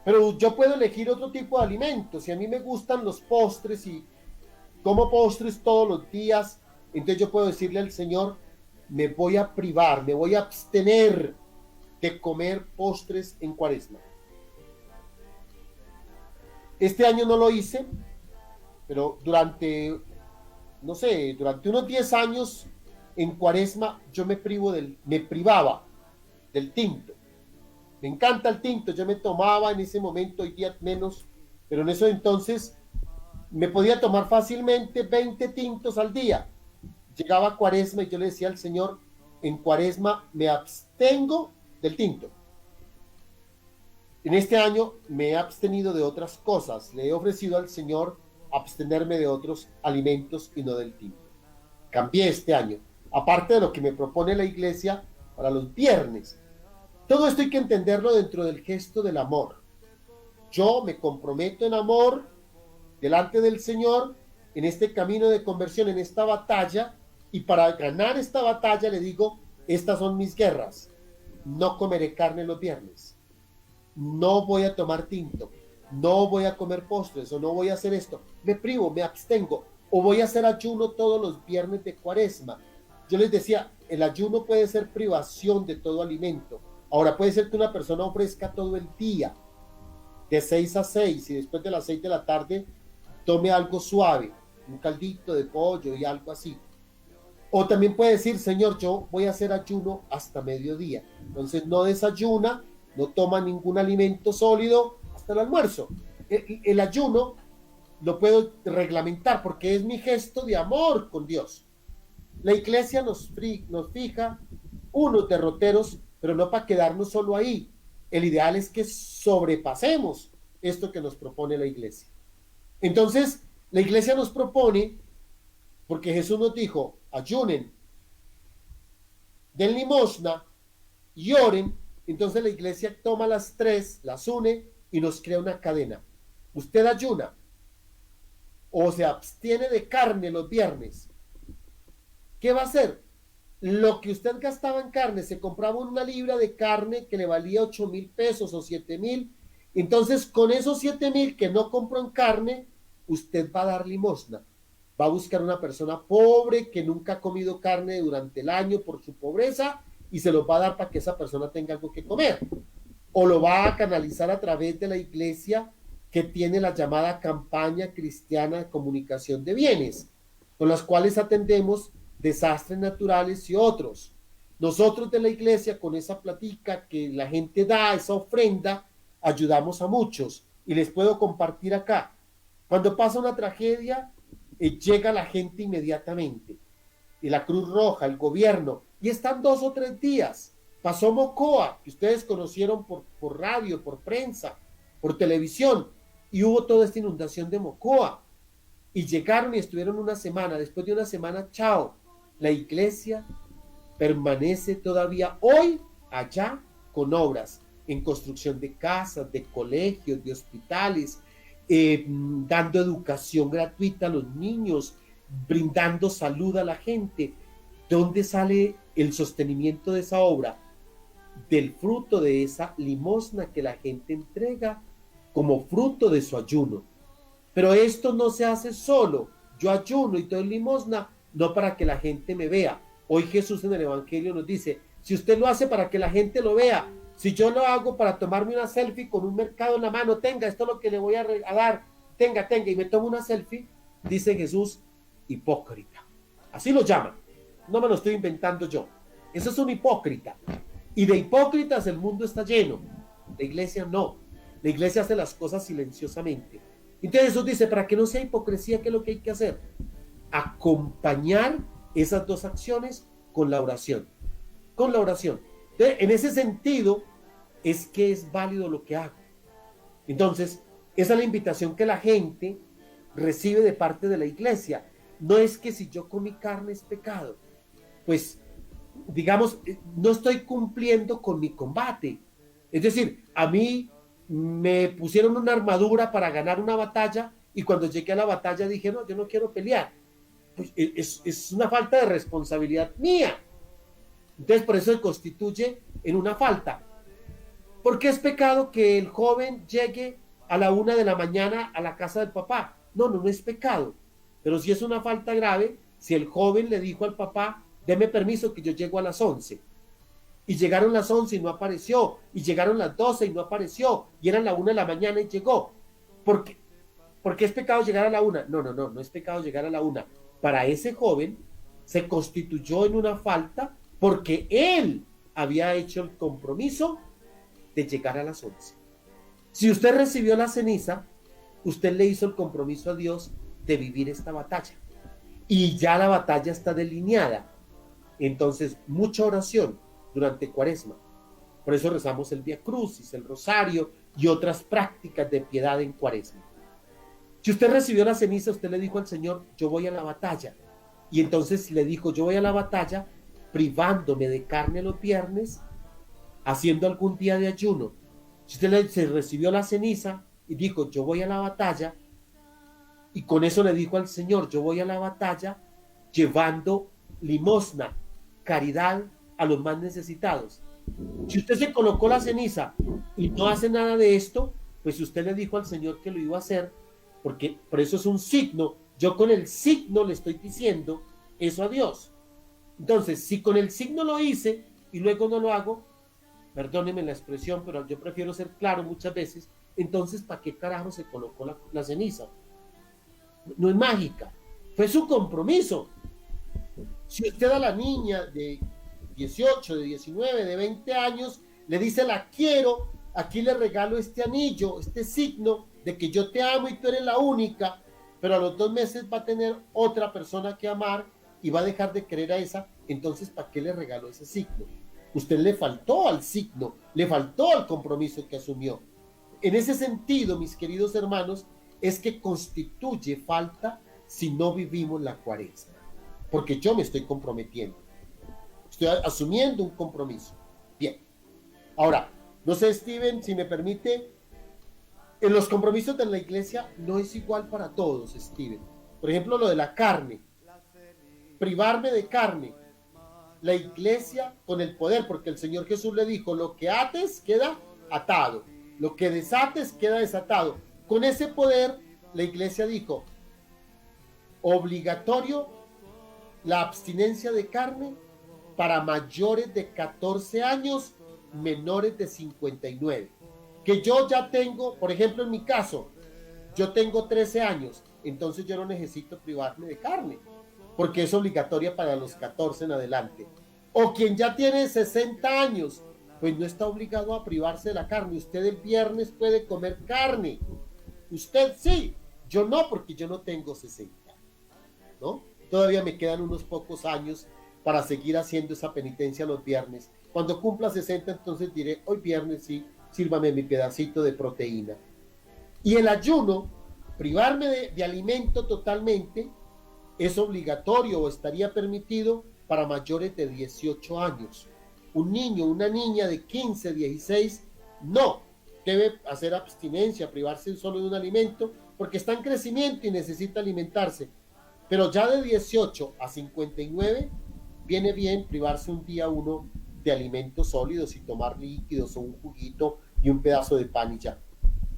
Pero yo puedo elegir otro tipo de alimentos. Si a mí me gustan los postres y como postres todos los días, entonces yo puedo decirle al Señor, me voy a privar, me voy a abstener de comer postres en cuaresma. Este año no lo hice, pero durante unos 10 años en cuaresma yo me privaba del tinto. Me encanta el tinto, yo me tomaba en ese momento, hoy día menos, pero en eso entonces me podía tomar fácilmente 20 tintos al día. Llegaba cuaresma y yo le decía al Señor, en cuaresma me abstengo del tinto. En este año me he abstenido de otras cosas, le he ofrecido al Señor abstenerme de otros alimentos y no del tinto. Cambié este año, aparte de lo que me propone la Iglesia para los viernes. Todo esto hay que entenderlo dentro del gesto del amor. Yo me comprometo en amor delante del Señor en este camino de conversión, en esta batalla, y para ganar esta batalla le digo, estas son mis guerras. No comeré carne los viernes. No voy a tomar tinto. No voy a comer postres o no voy a hacer esto. Me privo, me abstengo. O voy a hacer ayuno todos los viernes de cuaresma. Yo les decía, el ayuno puede ser privación de todo alimento. Ahora puede ser que una persona ofrezca todo el día, de 6 a 6, y después de las 6 de la tarde tome algo suave, un caldito de pollo y algo así. O también puede decir, Señor, yo voy a hacer ayuno hasta mediodía. Entonces no desayuna, no toma ningún alimento sólido hasta el almuerzo. El ayuno lo puedo reglamentar porque es mi gesto de amor con Dios. La Iglesia nos fija unos derroteros, pero no para quedarnos solo ahí. El ideal es que sobrepasemos esto que nos propone la Iglesia. Entonces, la Iglesia nos propone, porque Jesús nos dijo, ayunen, den limosna y oren. Entonces la Iglesia toma las 3, las une y nos crea una cadena. Usted ayuna o se abstiene de carne los viernes. ¿Qué va a hacer? Lo que usted gastaba en carne, se compraba una libra de carne que le valía 8,000 pesos o 7,000. Entonces, con esos 7,000 que no compró en carne, usted va a dar limosna. Va a buscar una persona pobre que nunca ha comido carne durante el año por su pobreza y se lo va a dar para que esa persona tenga algo que comer. O lo va a canalizar a través de la Iglesia, que tiene la llamada campaña cristiana de comunicación de bienes, con las cuales atendemos desastres naturales y otros. Nosotros de la Iglesia, con esa platica que la gente da, esa ofrenda, ayudamos a muchos y les puedo compartir acá. Cuando pasa una tragedia, llega la gente inmediatamente. Y la Cruz Roja, el gobierno, y están 2 o 3 días. Pasó Mocoa, que ustedes conocieron por radio, por prensa, por televisión, y hubo toda esta inundación de Mocoa. Y llegaron y estuvieron una semana. Después de una semana, chao. La iglesia permanece todavía hoy allá con obras en construcción de casas, de colegios, de hospitales, dando educación gratuita a los niños, brindando salud a la gente. ¿De dónde sale el sostenimiento de esa obra? Del fruto de esa limosna que la gente entrega como fruto de su ayuno. Pero esto no se hace solo. Yo ayuno y doy limosna, no para que la gente me vea. Hoy Jesús en el Evangelio nos dice, si usted lo hace para que la gente lo vea, si yo lo hago para tomarme una selfie con un mercado en la mano, tenga, esto es lo que le voy a dar, tenga, y me tomo una selfie, dice Jesús, hipócrita. Así lo llaman. No me lo estoy inventando yo. Eso es un hipócrita. Y de hipócritas el mundo está lleno. La iglesia no. La iglesia hace las cosas silenciosamente. Entonces Jesús dice, para que no sea hipocresía, ¿qué es lo que hay que hacer? Acompañar esas 2 acciones con la oración. Con la oración. Entonces, en ese sentido, es que es válido lo que hago. Entonces, esa es la invitación que la gente recibe de parte de la iglesia. No es que si yo comí carne es pecado. Pues, digamos, no estoy cumpliendo con mi combate. Es decir, a mí me pusieron una armadura para ganar una batalla y cuando llegué a la batalla dije, no, yo no quiero pelear. Pues es una falta de responsabilidad mía. Entonces por eso se constituye en una falta. ¿Por qué es pecado que el joven llegue a la 1 de la mañana a la casa del papá? No es pecado. Pero sí es una falta grave si el joven le dijo al papá, deme permiso que yo llego a las 11. Y llegaron las 11 y no apareció. Y llegaron las 12 y no apareció. Y eran la 1 de la mañana y llegó. ¿Por qué? ¿Por qué es pecado llegar a la 1? No es pecado llegar a la 1. Para ese joven se constituyó en una falta porque él había hecho el compromiso de llegar a las 11. Si usted recibió la ceniza, usted le hizo el compromiso a Dios de vivir esta batalla. Y ya la batalla está delineada. Entonces, mucha oración durante Cuaresma. Por eso rezamos el Vía Crucis, el Rosario y otras prácticas de piedad en Cuaresma. Si usted recibió la ceniza, usted le dijo al Señor, yo voy a la batalla. Y entonces le dijo, yo voy a la batalla privándome de carne los viernes, haciendo algún día de ayuno. Si usted se recibió la ceniza y dijo, yo voy a la batalla, y con eso le dijo al Señor, yo voy a la batalla llevando limosna, caridad a los más necesitados. Si usted se colocó la ceniza y no hace nada de esto, pues usted le dijo al Señor que lo iba a hacer, porque por eso es un signo. Yo con el signo le estoy diciendo eso a Dios. Entonces, si con el signo lo hice y luego no lo hago, perdónenme la expresión, pero yo prefiero ser claro muchas veces, entonces, ¿para qué carajo se colocó la ceniza? No es mágica, fue su compromiso. Si usted a la niña de 18, de 19, de 20 años, le dice la quiero, aquí le regalo este anillo, este signo de que yo te amo y tú eres la única, pero a los 2 meses va a tener otra persona que amar y va a dejar de querer a esa, entonces ¿para qué le regaló ese signo? Usted le faltó al signo, le faltó al compromiso que asumió. En ese sentido, mis queridos hermanos, es que constituye falta si no vivimos la Cuaresma, porque yo me estoy comprometiendo, estoy asumiendo un compromiso. Bien, ahora, no sé, Steven, si me permite, en los compromisos de la iglesia no es igual para todos, Steven. Por ejemplo, lo de la carne, privarme de carne, la iglesia con el poder, porque el Señor Jesús le dijo, lo que ates queda atado, lo que desates queda desatado. Con ese poder, la iglesia dijo, obligatorio la abstinencia de carne para mayores de 14 años, menores de 59. Que yo ya tengo, por ejemplo, en mi caso, yo tengo 13 años, entonces yo no necesito privarme de carne, porque es obligatoria para los 14 en adelante. O quien ya tiene 60 años, pues no está obligado a privarse de la carne. Usted el viernes puede comer carne. Usted sí, yo no, porque yo no tengo 60, ¿no? Todavía me quedan unos pocos años para seguir haciendo esa penitencia los viernes. Cuando cumpla 60, entonces diré, hoy viernes sí, sírvame mi pedacito de proteína. Y el ayuno, privarme de alimento totalmente, es obligatorio o estaría permitido para mayores de 18 años. Un niño, una niña de 15, 16, no, debe hacer abstinencia, privarse solo de un alimento, porque está en crecimiento y necesita alimentarse. Pero ya de 18 a 59, viene bien privarse un día uno de alimentos sólidos y tomar líquidos o un juguito y un pedazo de pan y ya,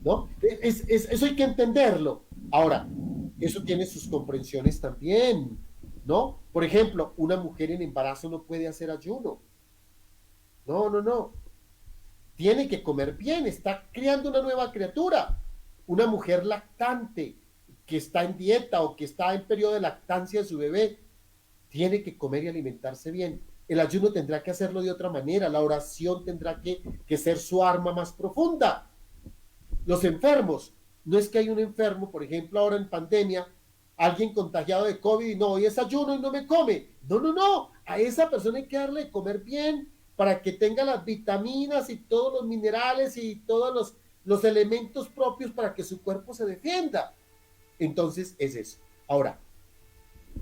¿no? Eso hay que entenderlo. Ahora, eso tiene sus comprensiones también, ¿no? Por ejemplo, una mujer en embarazo no puede hacer ayuno. No. Tiene que comer bien, está criando una nueva criatura. Una mujer lactante que está en dieta o que está en periodo de lactancia de su bebé, tiene que comer y alimentarse bien. El ayuno tendrá que hacerlo de otra manera, la oración tendrá que ser su arma más profunda. Los enfermos, no es que hay un enfermo, por ejemplo, ahora en pandemia, alguien contagiado de COVID y no, hoy es ayuno y no me come. No, a esa persona hay que darle de comer bien para que tenga las vitaminas y todos los minerales y todos los elementos propios para que su cuerpo se defienda. Entonces es eso. Ahora,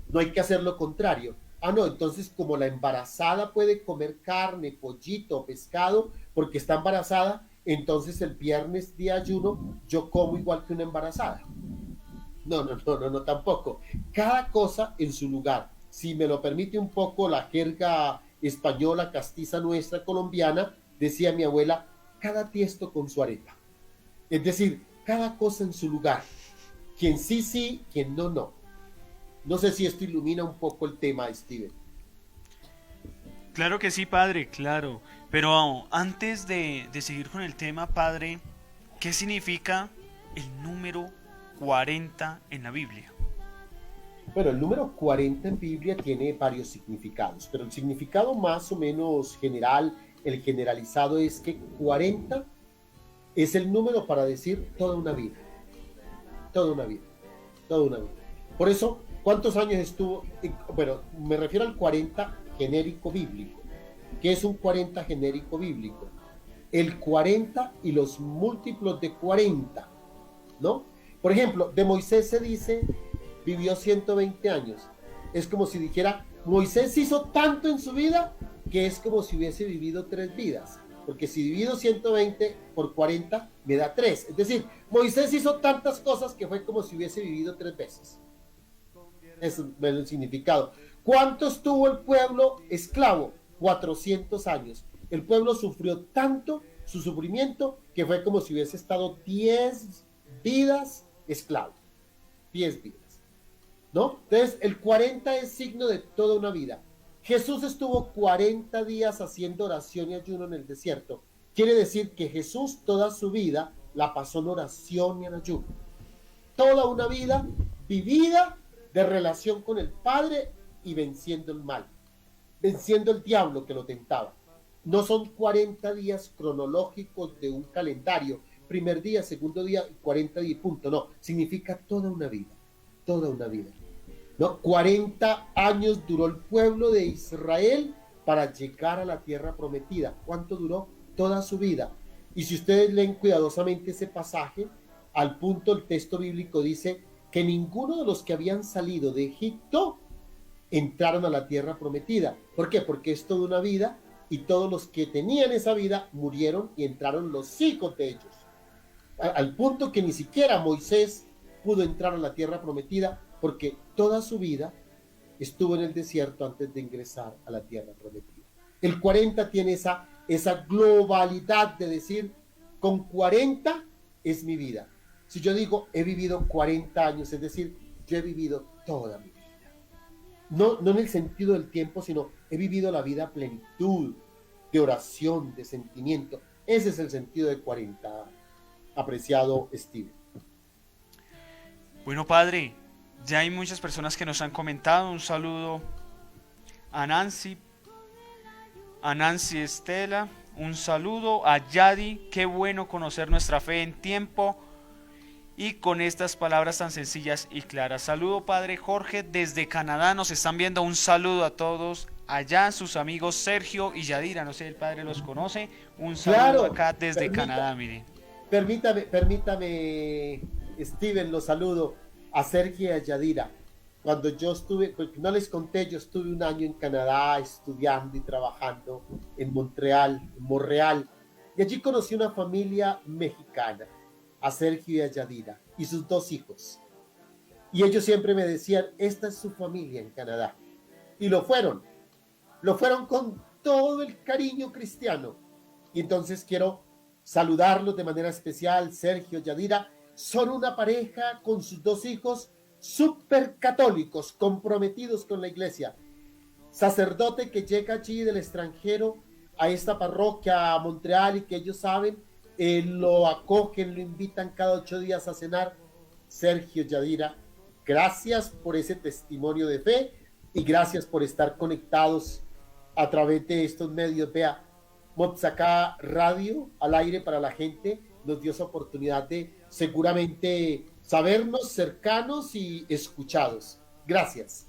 no hay que hacer lo contrario. No, entonces como la embarazada puede comer carne, pollito, pescado, porque está embarazada, entonces el viernes de ayuno yo como igual que una embarazada. No, tampoco. Cada cosa en su lugar. Si me lo permite un poco la jerga española, castiza nuestra, colombiana, decía mi abuela, cada tiesto con su arepa. Es decir, cada cosa en su lugar. Quien sí, quien no. No sé si esto ilumina un poco el tema, Steven. Claro que sí, padre, claro. Pero antes de seguir con el tema, padre, ¿qué significa el número 40 en la Biblia? Bueno, el número 40 en Biblia tiene varios significados, pero el significado más o menos general, el generalizado, es que 40 es el número para decir toda una vida. Toda una vida. Por eso, ¿cuántos años estuvo? Bueno, me refiero al 40 genérico bíblico. ¿Qué es un 40 genérico bíblico? El 40 y los múltiplos de 40, ¿no? Por ejemplo, de Moisés se dice, vivió 120 años. Es como si dijera, Moisés hizo tanto en su vida que es como si hubiese vivido 3 vidas. Porque si divido 120 por 40, me da 3. Es decir, Moisés hizo tantas cosas que fue como si hubiese vivido 3 veces. Eso es el significado. ¿Cuánto estuvo el pueblo esclavo? 400 años. El pueblo sufrió tanto su sufrimiento que fue como si hubiese estado 10 vidas esclavo. 10 vidas, ¿no? Entonces, el 40 es signo de toda una vida. Jesús estuvo 40 días haciendo oración y ayuno en el desierto. Quiere decir que Jesús toda su vida la pasó en oración y en ayuno. Toda una vida vivida de relación con el Padre y venciendo el mal, venciendo el diablo que lo tentaba. No son 40 días cronológicos de un calendario, primer día, segundo día, 40 días, punto. No, significa toda una vida, ¿no? 40 años duró el pueblo de Israel para llegar a la tierra prometida. ¿Cuánto duró? Toda su vida. Y si ustedes leen cuidadosamente ese pasaje, al punto el texto bíblico dice que ninguno de los que habían salido de Egipto entraron a la tierra prometida. ¿Por qué? Porque es toda una vida y todos los que tenían esa vida murieron y entraron los hijos de ellos. Al punto que ni siquiera Moisés pudo entrar a la tierra prometida porque toda su vida estuvo en el desierto antes de ingresar a la tierra prometida. El 40 tiene esa globalidad de decir, con 40 es mi vida. Si yo digo, he vivido 40 años, es decir, yo he vivido toda mi vida. No en el sentido del tiempo, sino he vivido la vida a plenitud, de oración, de sentimiento. Ese es el sentido de 40, apreciado Steve. Bueno, padre, ya hay muchas personas que nos han comentado. Un saludo a Nancy Estela, un saludo a Yadi, qué bueno conocer nuestra fe en tiempo y con estas palabras tan sencillas y claras. Saludo Padre Jorge desde Canadá, nos están viendo, un saludo a todos allá, sus amigos Sergio y Yadira, no sé, el Padre los conoce, un saludo Claro, acá desde permita- Canadá, miren. Permítame, Steven, lo saludo a Sergio y a Yadira. Cuando yo estuve, porque no les conté, yo estuve un año en Canadá estudiando y trabajando en Montreal, y allí conocí una familia mexicana, a Sergio y a Yadira, y sus 2 hijos. Y ellos siempre me decían, esta es su familia en Canadá. Y lo fueron con todo el cariño cristiano. Y entonces quiero saludarlos de manera especial, Sergio, Yadira, son una pareja con sus 2 hijos súper católicos, comprometidos con la iglesia. Sacerdote que llega allí del extranjero a esta parroquia, a Montreal, y que ellos saben, lo acogen, lo invitan cada 8 días a cenar. Sergio, Yadira, gracias por ese testimonio de fe y gracias por estar conectados a través de estos medios. Vea, Motzacá Radio, al aire para la gente, nos dio esa oportunidad de seguramente sabernos cercanos y escuchados. Gracias.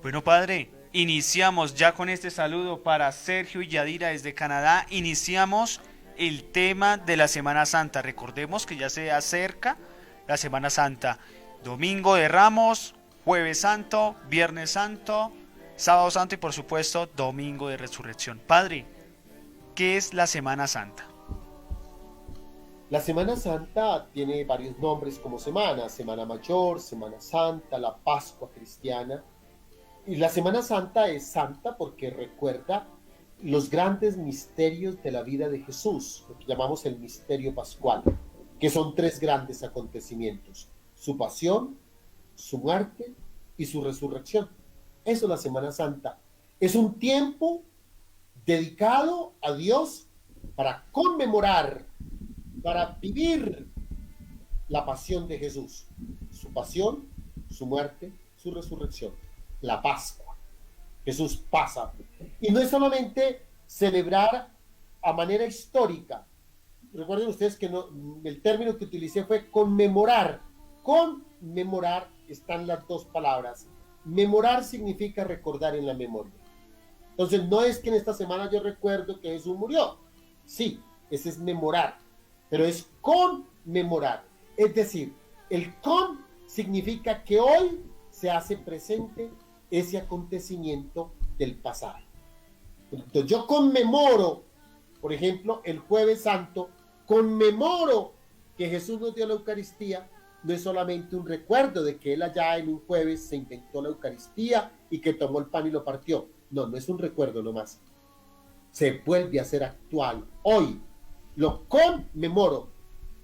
Bueno, Padre, iniciamos ya con este saludo para Sergio y Yadira desde Canadá, iniciamos el tema de la Semana Santa. Recordemos que ya se acerca la Semana Santa. Domingo de Ramos, Jueves Santo, Viernes Santo, Sábado Santo y por supuesto Domingo de Resurrección. Padre, ¿qué es la Semana Santa? La Semana Santa tiene varios nombres como semana: Semana Mayor, Semana Santa, la Pascua cristiana. Y la Semana Santa es santa porque recuerda los grandes misterios de la vida de Jesús, lo que llamamos el misterio pascual, que son 3 grandes acontecimientos: su pasión, su muerte y su resurrección. Eso es la Semana Santa. Es un tiempo dedicado a Dios para conmemorar, para vivir la pasión de Jesús, su pasión, su muerte, su resurrección, la Pascua. Jesús pasa. Y no es solamente celebrar a manera histórica. Recuerden ustedes que el término que utilicé fue conmemorar. Conmemorar están las 2 palabras. Memorar significa recordar en la memoria. Entonces no es que en esta semana yo recuerdo que Jesús murió. Sí, ese es memorar. Pero es conmemorar. Es decir, el con significa que hoy se hace presente ese acontecimiento del pasado. Entonces yo conmemoro, por ejemplo, el Jueves Santo, conmemoro que Jesús nos dio la Eucaristía. No es solamente un recuerdo de que él allá en un jueves se inventó la Eucaristía y que tomó el pan y lo partió. No, no es un recuerdo nomás. Se vuelve a ser actual. Hoy lo conmemoro,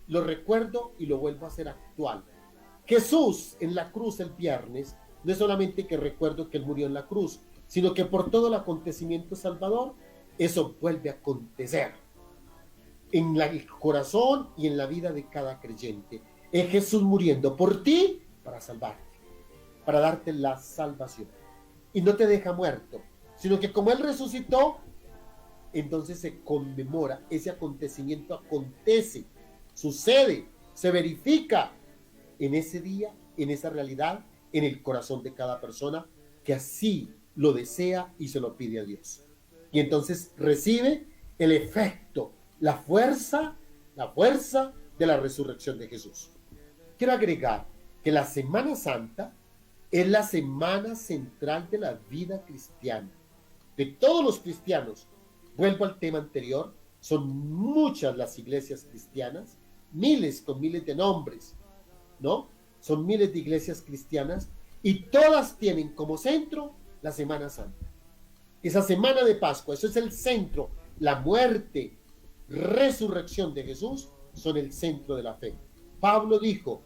lo recuerdo y lo vuelvo a hacer actual. Jesús en la cruz el viernes, no es solamente que recuerdo que él murió en la cruz, sino que por todo el acontecimiento salvador, eso vuelve a acontecer en el corazón y en la vida de cada creyente. Es Jesús muriendo por ti para salvarte, para darte la salvación. Y no te deja muerto, sino que como él resucitó, entonces se conmemora, ese acontecimiento acontece, sucede, se verifica en ese día, en esa realidad, en el corazón de cada persona que así lo desea y se lo pide a Dios. Y entonces recibe el efecto, la fuerza de la resurrección de Jesús. Quiero agregar que la Semana Santa es la semana central de la vida cristiana, de todos los cristianos. Vuelvo al tema anterior, son muchas las iglesias cristianas, miles con miles de nombres, ¿no? Son miles de iglesias cristianas y todas tienen como centro la Semana Santa. Esa semana de Pascua, eso es el centro, la muerte, resurrección de Jesús son el centro de la fe. Pablo dijo,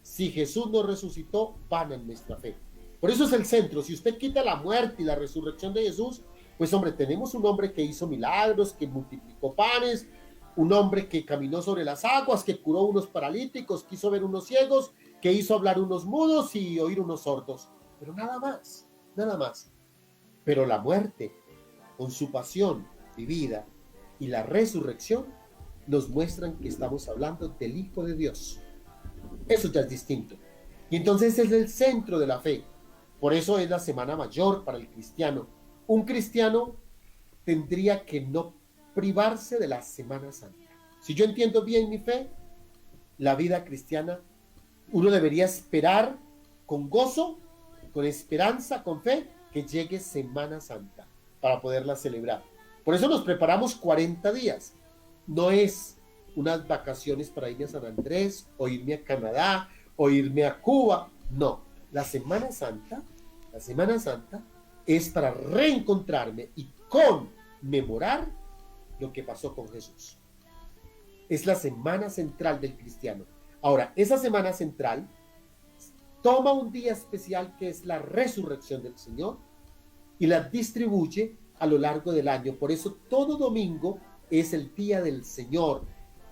si Jesús no resucitó, vana es nuestra fe. Por eso es el centro. Si usted quita la muerte y la resurrección de Jesús, pues hombre, tenemos un hombre que hizo milagros, que multiplicó panes, un hombre que caminó sobre las aguas, que curó unos paralíticos, que hizo ver unos ciegos, que hizo hablar unos mudos y oír unos sordos. Pero nada más, nada más. Pero la muerte, con su pasión, vivida y la resurrección nos muestran que estamos hablando del Hijo de Dios. Eso ya es distinto. Y entonces es el centro de la fe. Por eso es la semana mayor para el cristiano. Un cristiano tendría que no privarse de la Semana Santa. Si yo entiendo bien mi fe, la vida cristiana, uno debería esperar con gozo, con esperanza, con fe, que llegue Semana Santa para poderla celebrar. Por eso nos preparamos 40 días. No es unas vacaciones para irme a San Andrés, o irme a Canadá, o irme a Cuba. No, la Semana Santa es para reencontrarme y conmemorar lo que pasó con Jesús. Es la semana central del cristiano. Ahora, esa semana central toma un día especial que es la resurrección del Señor y la distribuye a lo largo del año. Por eso todo domingo es el día del Señor,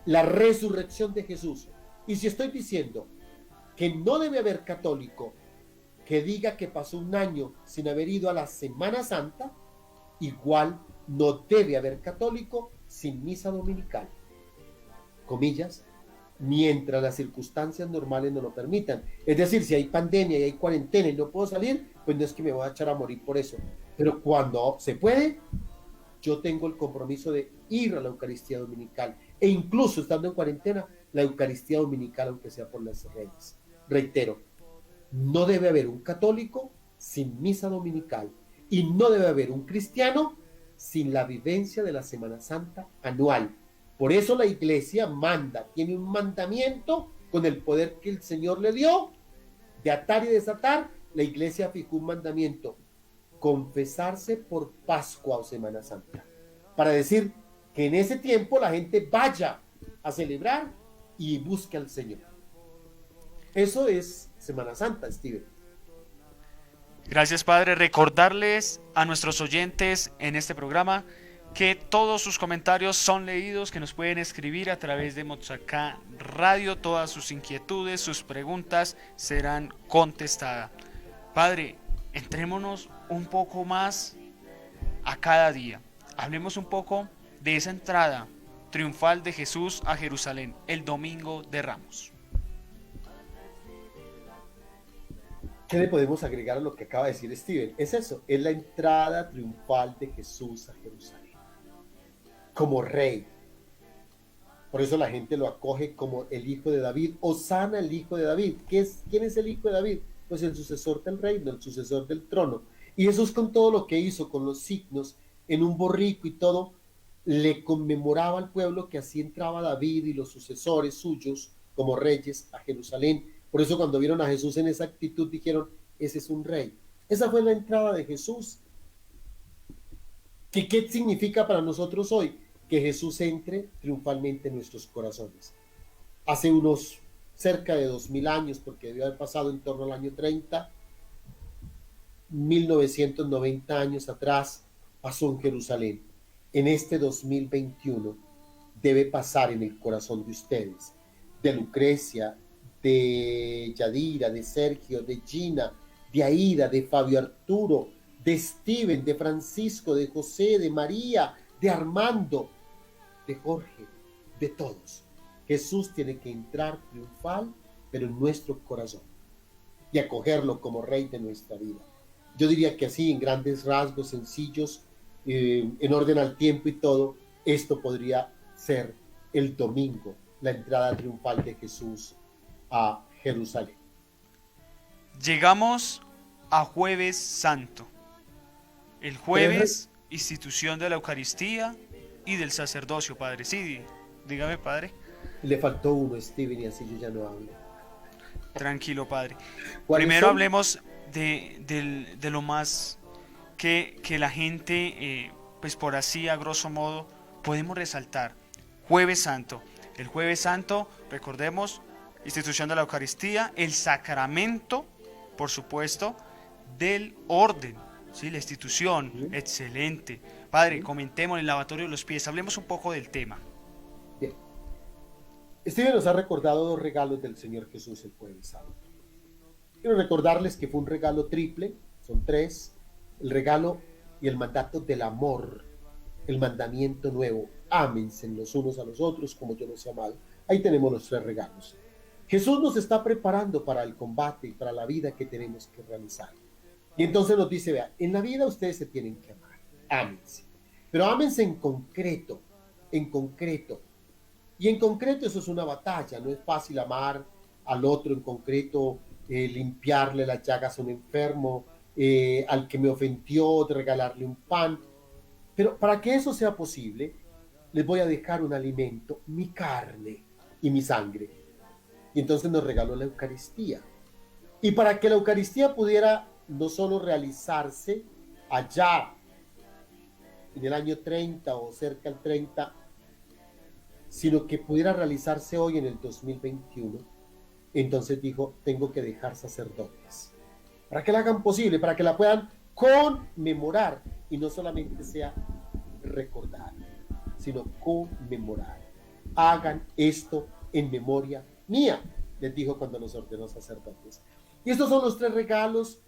la resurrección de Jesús. Y si estoy diciendo que no debe haber católico que diga que pasó un año sin haber ido a la Semana Santa, igual no debe haber católico sin misa dominical. Comillas, mientras las circunstancias normales no lo permitan. Es decir, si hay pandemia y hay cuarentena y no puedo salir, pues no es que me voy a echar a morir por eso. Pero cuando se puede, yo tengo el compromiso de ir a la Eucaristía Dominical. E incluso estando en cuarentena, la Eucaristía Dominical, aunque sea por las redes. Reitero, no debe haber un católico sin misa dominical. Y no debe haber un cristiano sin la vivencia de la Semana Santa anual. Por eso la iglesia manda, tiene un mandamiento con el poder que el Señor le dio de atar y desatar. La iglesia fijó un mandamiento: confesarse por Pascua o Semana Santa, para decir que en ese tiempo la gente vaya a celebrar y busque al Señor. Eso es Semana Santa, Steven. Gracias, Padre. Recordarles a nuestros oyentes en este programa que todos sus comentarios son leídos, que nos pueden escribir a través de Mozaká Radio. Todas sus inquietudes, sus preguntas serán contestadas. Padre, entrémonos un poco más a cada día. Hablemos un poco de esa entrada triunfal de Jesús a Jerusalén el domingo de Ramos. ¿Qué le podemos agregar a lo que acaba de decir Steven? Es eso, es la entrada triunfal de Jesús a Jerusalén como rey. Por eso la gente lo acoge como el hijo de David. Hosana, el hijo de David. ¿Quién es el hijo de David? Pues el sucesor del reino, el sucesor del trono. Y Jesús, con todo lo que hizo, con los signos en un borrico y todo, le conmemoraba al pueblo que así entraba David y los sucesores suyos como reyes a Jerusalén. Por eso cuando vieron a Jesús en esa actitud dijeron: ese es un rey. Esa fue la entrada de Jesús. ¿Qué significa para nosotros hoy? Que Jesús entre triunfalmente en nuestros corazones. Hace unos cerca de 2000 años, porque debió haber pasado en torno al año 30, 1990 años atrás, pasó en Jerusalén. En este 2021 debe pasar en el corazón de ustedes, de Lucrecia, de Yadira, de Sergio, de Gina, de Aida, de Fabio Arturo, de Steven, de Francisco, de José, de María, de Armando, de Jorge, de todos. Jesús tiene que entrar triunfal, pero en nuestro corazón, y acogerlo como Rey de nuestra vida. Yo diría que así, en grandes rasgos, sencillos, en orden al tiempo y todo, esto podría ser el domingo, la entrada triunfal de Jesús a Jerusalén. Llegamos a Jueves Santo. El jueves, institución de la Eucaristía y del sacerdocio, Padre. Sí, dígame, Padre. Le faltó uno, Steven, y así yo ya no hablo. Tranquilo, Padre. son? Primero hablemos de lo más que la gente, pues por así a grosso modo, podemos resaltar. Jueves Santo. El Jueves Santo, recordemos, institución de la Eucaristía, el sacramento, por supuesto, del orden, ¿sí? La institución, excelente. Padre, comentemos el lavatorio de los pies, hablemos un poco del tema. Bien. Steven nos ha recordado dos regalos del Señor Jesús el Jueves Santo. Quiero recordarles que fue un regalo triple, son tres: el regalo y el mandato del amor. el mandamiento nuevo: ámense los unos a los otros como yo los he amado. Ahí tenemos los 3 regalos. Jesús nos está preparando para el combate y para la vida que tenemos que realizar. Y entonces nos dice, vea, en la vida ustedes se tienen que amar, ámense. Pero ámense en concreto, en concreto. Y en concreto eso es una batalla, no es fácil amar al otro en concreto, limpiarle las llagas a un enfermo, al que me ofendió, de regalarle un pan. Pero para que eso sea posible, les voy a dejar un alimento, mi carne y mi sangre. Y entonces nos regaló la Eucaristía. Y para que la Eucaristía pudiera no solo realizarse allá en el año 30 o cerca del 30, sino que pudiera realizarse hoy en el 2021, entonces dijo, tengo que dejar sacerdotes para que la hagan posible, para que la puedan conmemorar y no solamente sea recordar, sino conmemorar. Hagan esto en memoria mía, les dijo cuando los ordenó sacerdotes. Y estos son los 3 regalos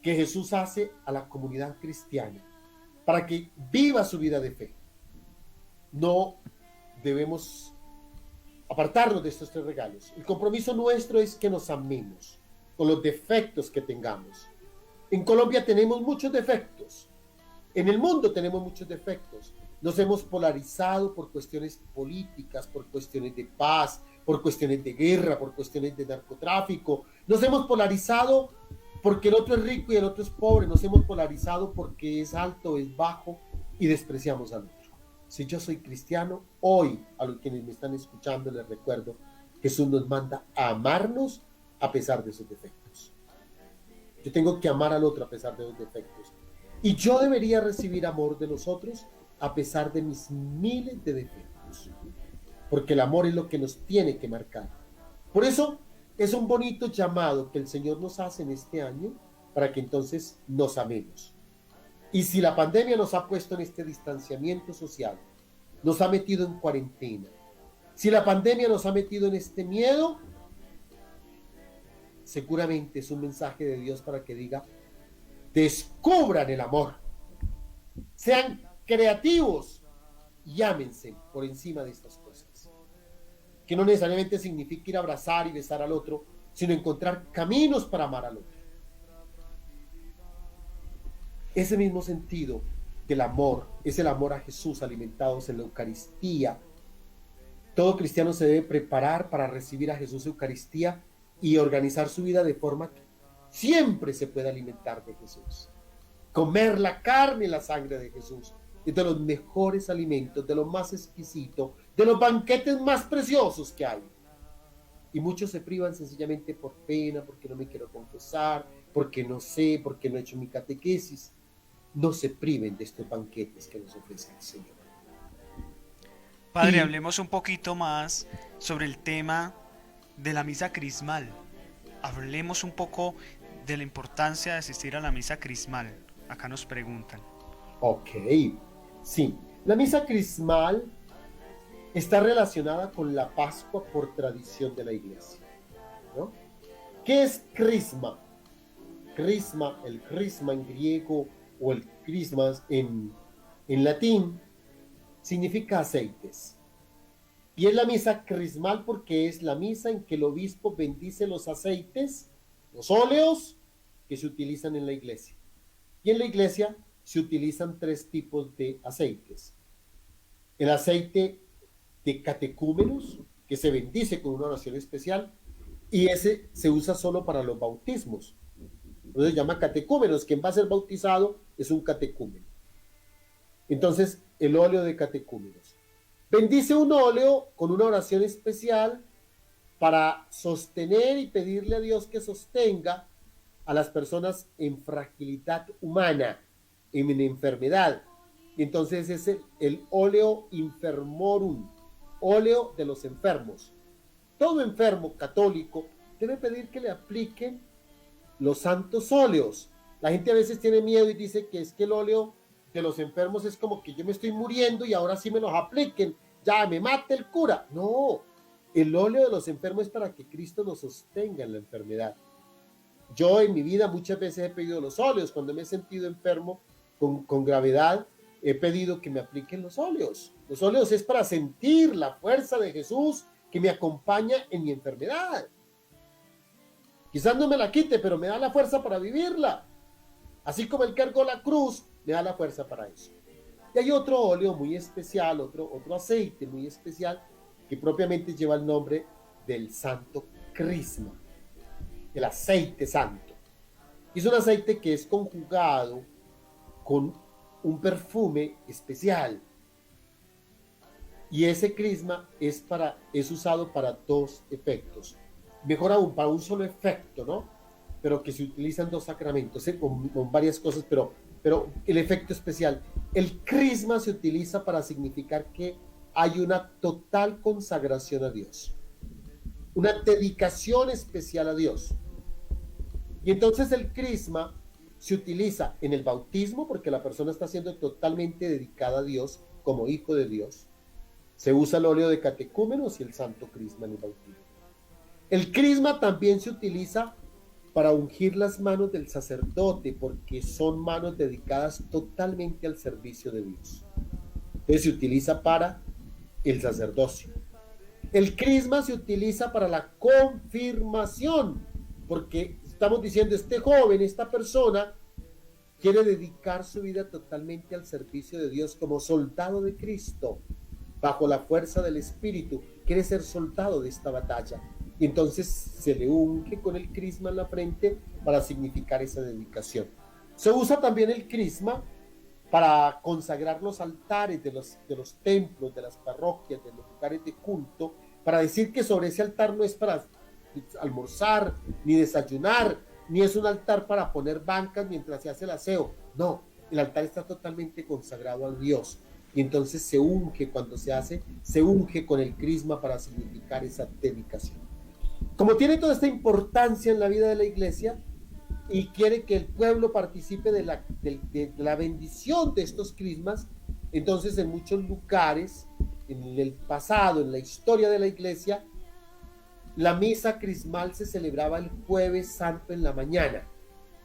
que Jesús hace a la comunidad cristiana para que viva su vida de fe. No debemos apartarnos de estos 3 regalos. El compromiso nuestro es que nos amemos con los defectos que tengamos. En Colombia tenemos muchos defectos. En el mundo tenemos muchos defectos. Nos hemos polarizado por cuestiones políticas, por cuestiones de paz, por cuestiones de guerra, por cuestiones de narcotráfico. Nos hemos polarizado porque el otro es rico y el otro es pobre. Nos hemos polarizado porque es alto o es bajo y despreciamos al otro. Si yo soy cristiano, hoy a los quienes me están escuchando les recuerdo, Jesús nos manda a amarnos a pesar de sus defectos. Yo tengo que amar al otro a pesar de los defectos. Y yo debería recibir amor de los otros a pesar de mis miles de defectos. Porque el amor es lo que nos tiene que marcar. Por eso es un bonito llamado que el Señor nos hace en este año para que entonces nos amemos. Y si la pandemia nos ha puesto en este distanciamiento social, nos ha metido en cuarentena, si la pandemia nos ha metido en este miedo, seguramente es un mensaje de Dios para que diga, descubran el amor, sean creativos y ámense por encima de estas cosas. Que no necesariamente significa ir a abrazar y besar al otro, sino encontrar caminos para amar al otro. Ese mismo sentido del amor es el amor a Jesús alimentados en la Eucaristía. Todo cristiano se debe preparar para recibir a Jesús Eucaristía y organizar su vida de forma que siempre se pueda alimentar de Jesús. Comer la carne y la sangre de Jesús es de los mejores alimentos, de lo más exquisito, de los banquetes más preciosos que hay. Y muchos se privan sencillamente por pena, porque no me quiero confesar, porque no sé, porque no he hecho mi catequesis. No se priven de estos banquetes que nos ofrece el Señor. Padre, hablemos un poquito más sobre el tema de la misa crismal. Hablemos un poco de la importancia de asistir a la misa crismal. Acá nos preguntan. Ok, sí. La misa crismal está relacionada con la Pascua por tradición de la Iglesia, ¿no? ¿Qué es crisma? Crisma, el crisma en griego o el crismas en latín, significa aceites. Y es la misa crismal porque es la misa en que el obispo bendice los aceites, los óleos que se utilizan en la iglesia. Y en la iglesia se utilizan 3 tipos de aceites. El aceite de catecúmenos, que se bendice con una oración especial, y ese se usa solo para los bautismos. Entonces se llama catecúmenos. Quien va a ser bautizado es un catecúmeno. Entonces, el óleo de catecúmenos. Bendice un óleo con una oración especial para sostener y pedirle a Dios que sostenga a las personas en fragilidad humana, en enfermedad. Entonces es el óleo infermorum, óleo de los enfermos. Todo enfermo católico debe pedir que le apliquen los santos óleos. La gente a veces tiene miedo y dice que es que el óleo de los enfermos es como que yo me estoy muriendo y ahora sí me los apliquen, ya me mate el cura. No, el óleo de los enfermos es para que Cristo nos sostenga en la enfermedad. Yo en mi vida muchas veces he pedido los óleos cuando me he sentido enfermo con gravedad he pedido que me apliquen los óleos. Los óleos es para sentir la fuerza de Jesús que me acompaña en mi enfermedad. Quizás no me la quite, pero me da la fuerza para vivirla. Así como Él cargó la cruz, me da la fuerza para eso. Y hay otro óleo muy especial, otro aceite muy especial, que propiamente lleva el nombre del Santo Crisma, el aceite santo. Es un aceite que es conjugado con un perfume especial. Y ese crisma es usado para dos efectos. Mejor aún, para un solo efecto, ¿no? Pero que se utilizan dos sacramentos, con varias cosas, pero el efecto especial. El crisma se utiliza para significar que hay una total consagración a Dios, una dedicación especial a Dios. Y entonces el crisma se utiliza en el bautismo, porque la persona está siendo totalmente dedicada a Dios como hijo de Dios. Se usa el óleo de catecúmenos y el santo crisma en el bautismo. El crisma también se utiliza para ungir las manos del sacerdote, porque son manos dedicadas totalmente al servicio de Dios. Entonces se utiliza para el sacerdocio. El crisma se utiliza para la confirmación, porque estamos diciendo, este joven, esta persona, quiere dedicar su vida totalmente al servicio de Dios como soldado de Cristo, bajo la fuerza del Espíritu, quiere ser soldado de esta batalla. Y entonces se le unge con el crisma en la frente para significar esa dedicación. Se usa también el crisma para consagrar los altares de los templos, de las parroquias, de los lugares de culto, para decir que sobre ese altar no es para almorzar, ni desayunar, ni es un altar para poner bancas mientras se hace el aseo. No, el altar está totalmente consagrado a Dios. Y entonces se unge, cuando se unge con el crisma para significar esa dedicación. Como tiene toda esta importancia en la vida de la iglesia y quiere que el pueblo participe de la bendición de estos crismas, entonces en muchos lugares, en el pasado, en la historia de la iglesia, la misa crismal se celebraba el Jueves Santo en la mañana,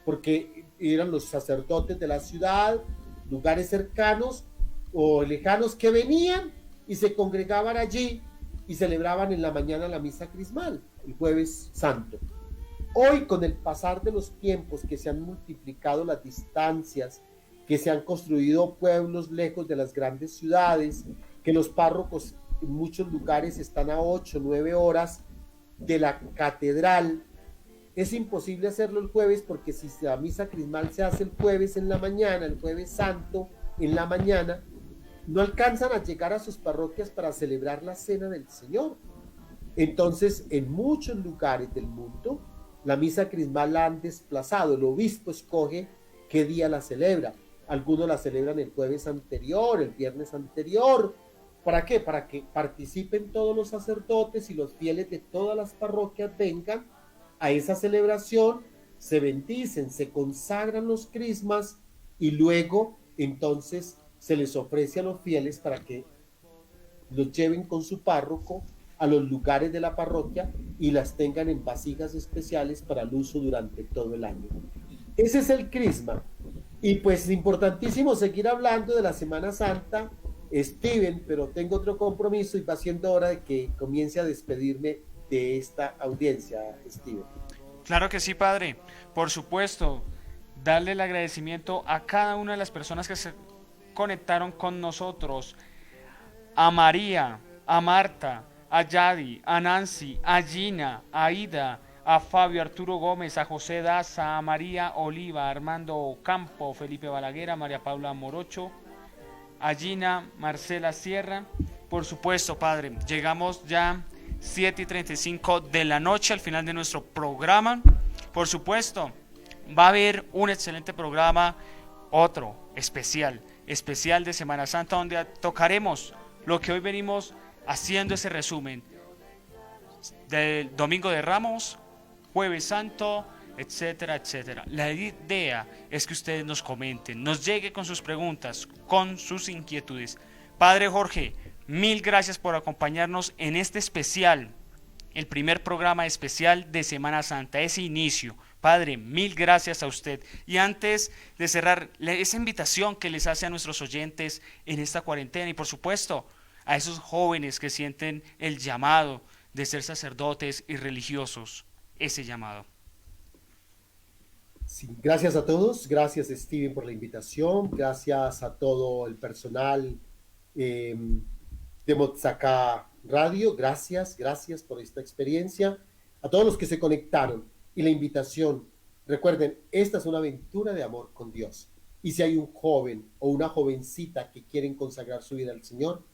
porque eran los sacerdotes de la ciudad, lugares cercanos o lejanos que venían y se congregaban allí y celebraban en la mañana la misa crismal, el Jueves Santo. Hoy, con el pasar de los tiempos, que se han multiplicado las distancias, que se han construido pueblos lejos de las grandes ciudades, que los párrocos en muchos lugares están a 8 o 9 horas de la catedral, es imposible hacerlo el jueves, porque si la misa crismal se hace el jueves en la mañana, el Jueves Santo en la mañana, no alcanzan a llegar a sus parroquias para celebrar la cena del Señor. Entonces, en muchos lugares del mundo, la misa crismal la han desplazado. El obispo escoge qué día la celebra. Algunos la celebran el jueves anterior, el viernes anterior. ¿Para qué? Para que participen todos los sacerdotes y los fieles de todas las parroquias vengan a esa celebración, se bendicen, se consagran los crismas y luego entonces se les ofrece a los fieles para que los lleven con su párroco a los lugares de la parroquia y las tengan en vasijas especiales para el uso durante todo el año. Ese es el crisma. Y pues importantísimo seguir hablando de la Semana Santa, Steven, pero tengo otro compromiso y va siendo hora de que comience a despedirme de esta audiencia, Steven. Claro que sí, padre. Por supuesto, darle el agradecimiento a cada una de las personas que se conectaron con nosotros, a María, a Marta, a Yadi, a Nancy, a Gina, a Ida, a Fabio Arturo Gómez, a José Daza, a María Oliva, a Armando Campo, Felipe Balaguer, a María Paula Morocho, a Gina, Marcela Sierra. Por supuesto, padre, llegamos ya 7:35 de la noche al final de nuestro programa. Por supuesto, va a haber un excelente programa, otro especial de Semana Santa, donde tocaremos lo que hoy venimos haciendo, ese resumen del Domingo de Ramos, Jueves Santo, etcétera, etcétera. La idea es que ustedes nos comenten, nos llegue con sus preguntas, con sus inquietudes. Padre Jorge, mil gracias por acompañarnos en este especial, el primer programa especial de Semana Santa, ese inicio. Padre, mil gracias a usted. Y antes de cerrar, esa invitación que les hace a nuestros oyentes en esta cuarentena y por supuesto a esos jóvenes que sienten el llamado de ser sacerdotes y religiosos, ese llamado. Sí, gracias a todos, gracias Steven por la invitación, gracias a todo el personal de Motzacá Radio, gracias por esta experiencia, a todos los que se conectaron y la invitación. Recuerden, esta es una aventura de amor con Dios. Y si hay un joven o una jovencita que quieren consagrar su vida al Señor,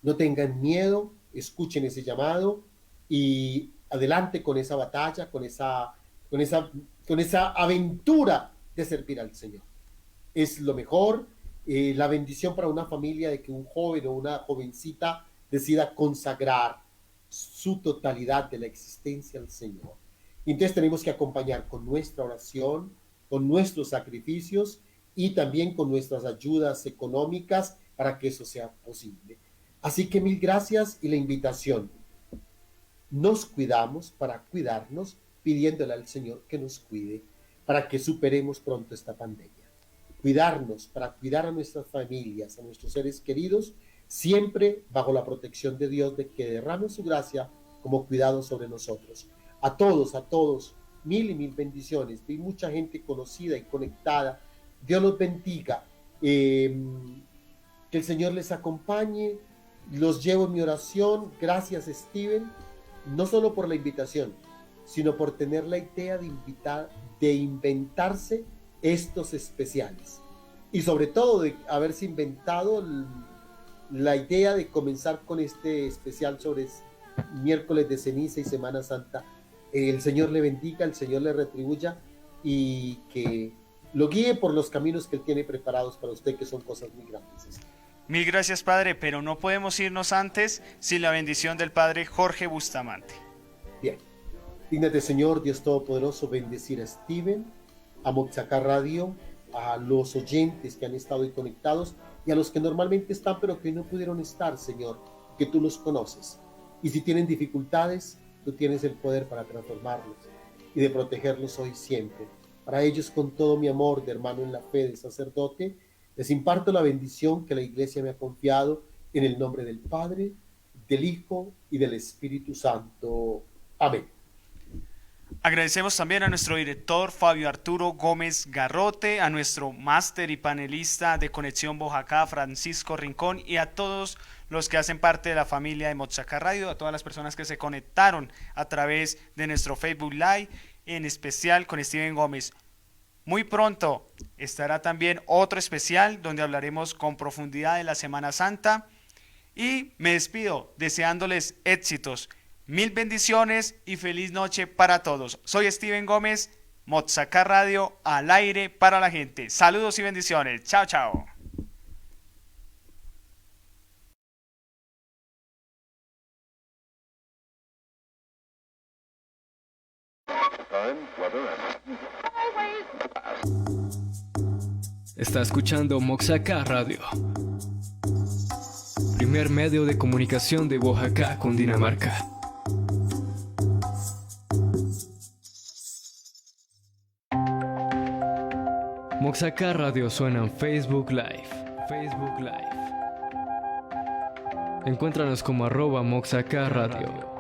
no tengan miedo, escuchen ese llamado y adelante con esa batalla, con esa aventura de servir al Señor. Es lo mejor, la bendición para una familia de que un joven o una jovencita decida consagrar su totalidad de la existencia al Señor. Y entonces tenemos que acompañar con nuestra oración, con nuestros sacrificios y también con nuestras ayudas económicas para que eso sea posible. Así que mil gracias y la invitación. Nos cuidamos para cuidarnos, pidiéndole al Señor que nos cuide para que superemos pronto esta pandemia. Cuidarnos para cuidar a nuestras familias, a nuestros seres queridos, siempre bajo la protección de Dios, de que derrame su gracia como cuidado sobre nosotros. A todos, mil y mil bendiciones. Vi mucha gente conocida y conectada. Dios los bendiga. Que el Señor les acompañe. Los llevo en mi oración. Gracias, Steven, no solo por la invitación, sino por tener la idea de inventarse estos especiales. Y sobre todo de haberse inventado la idea de comenzar con este especial sobre miércoles de ceniza y Semana Santa. El Señor le bendiga, el Señor le retribuya y que lo guíe por los caminos que Él tiene preparados para usted, que son cosas muy grandes. Mil gracias, Padre, pero no podemos irnos antes sin la bendición del Padre Jorge Bustamante. Bien. Dígnate, Señor, Dios Todopoderoso, bendecir a Steven, a Motzacá Radio, a los oyentes que han estado ahí conectados y a los que normalmente están pero que no pudieron estar, Señor, que tú los conoces. Y si tienen dificultades, tú tienes el poder para transformarlos y de protegerlos hoy y siempre. Para ellos, con todo mi amor de hermano en la fe, de sacerdote, les imparto la bendición que la Iglesia me ha confiado en el nombre del Padre, del Hijo y del Espíritu Santo. Amén. Agradecemos también a nuestro director Fabio Arturo Gómez Garrote, a nuestro máster y panelista de Conexión Boyacá, Francisco Rincón, y a todos los que hacen parte de la familia de Motzacá Radio, a todas las personas que se conectaron a través de nuestro Facebook Live, en especial con Steven Gómez. Muy pronto estará también otro especial donde hablaremos con profundidad de la Semana Santa y me despido deseándoles éxitos. Mil bendiciones y feliz noche para todos. Soy Steven Gómez, Motzacá Radio, al aire para la gente. Saludos y bendiciones. Chao, chao. Está escuchando Motzacá Radio, primer medio de comunicación de Boyacá, Cundinamarca. Motzacá Radio suena en Facebook Live. Encuéntranos como @Motzacá Radio.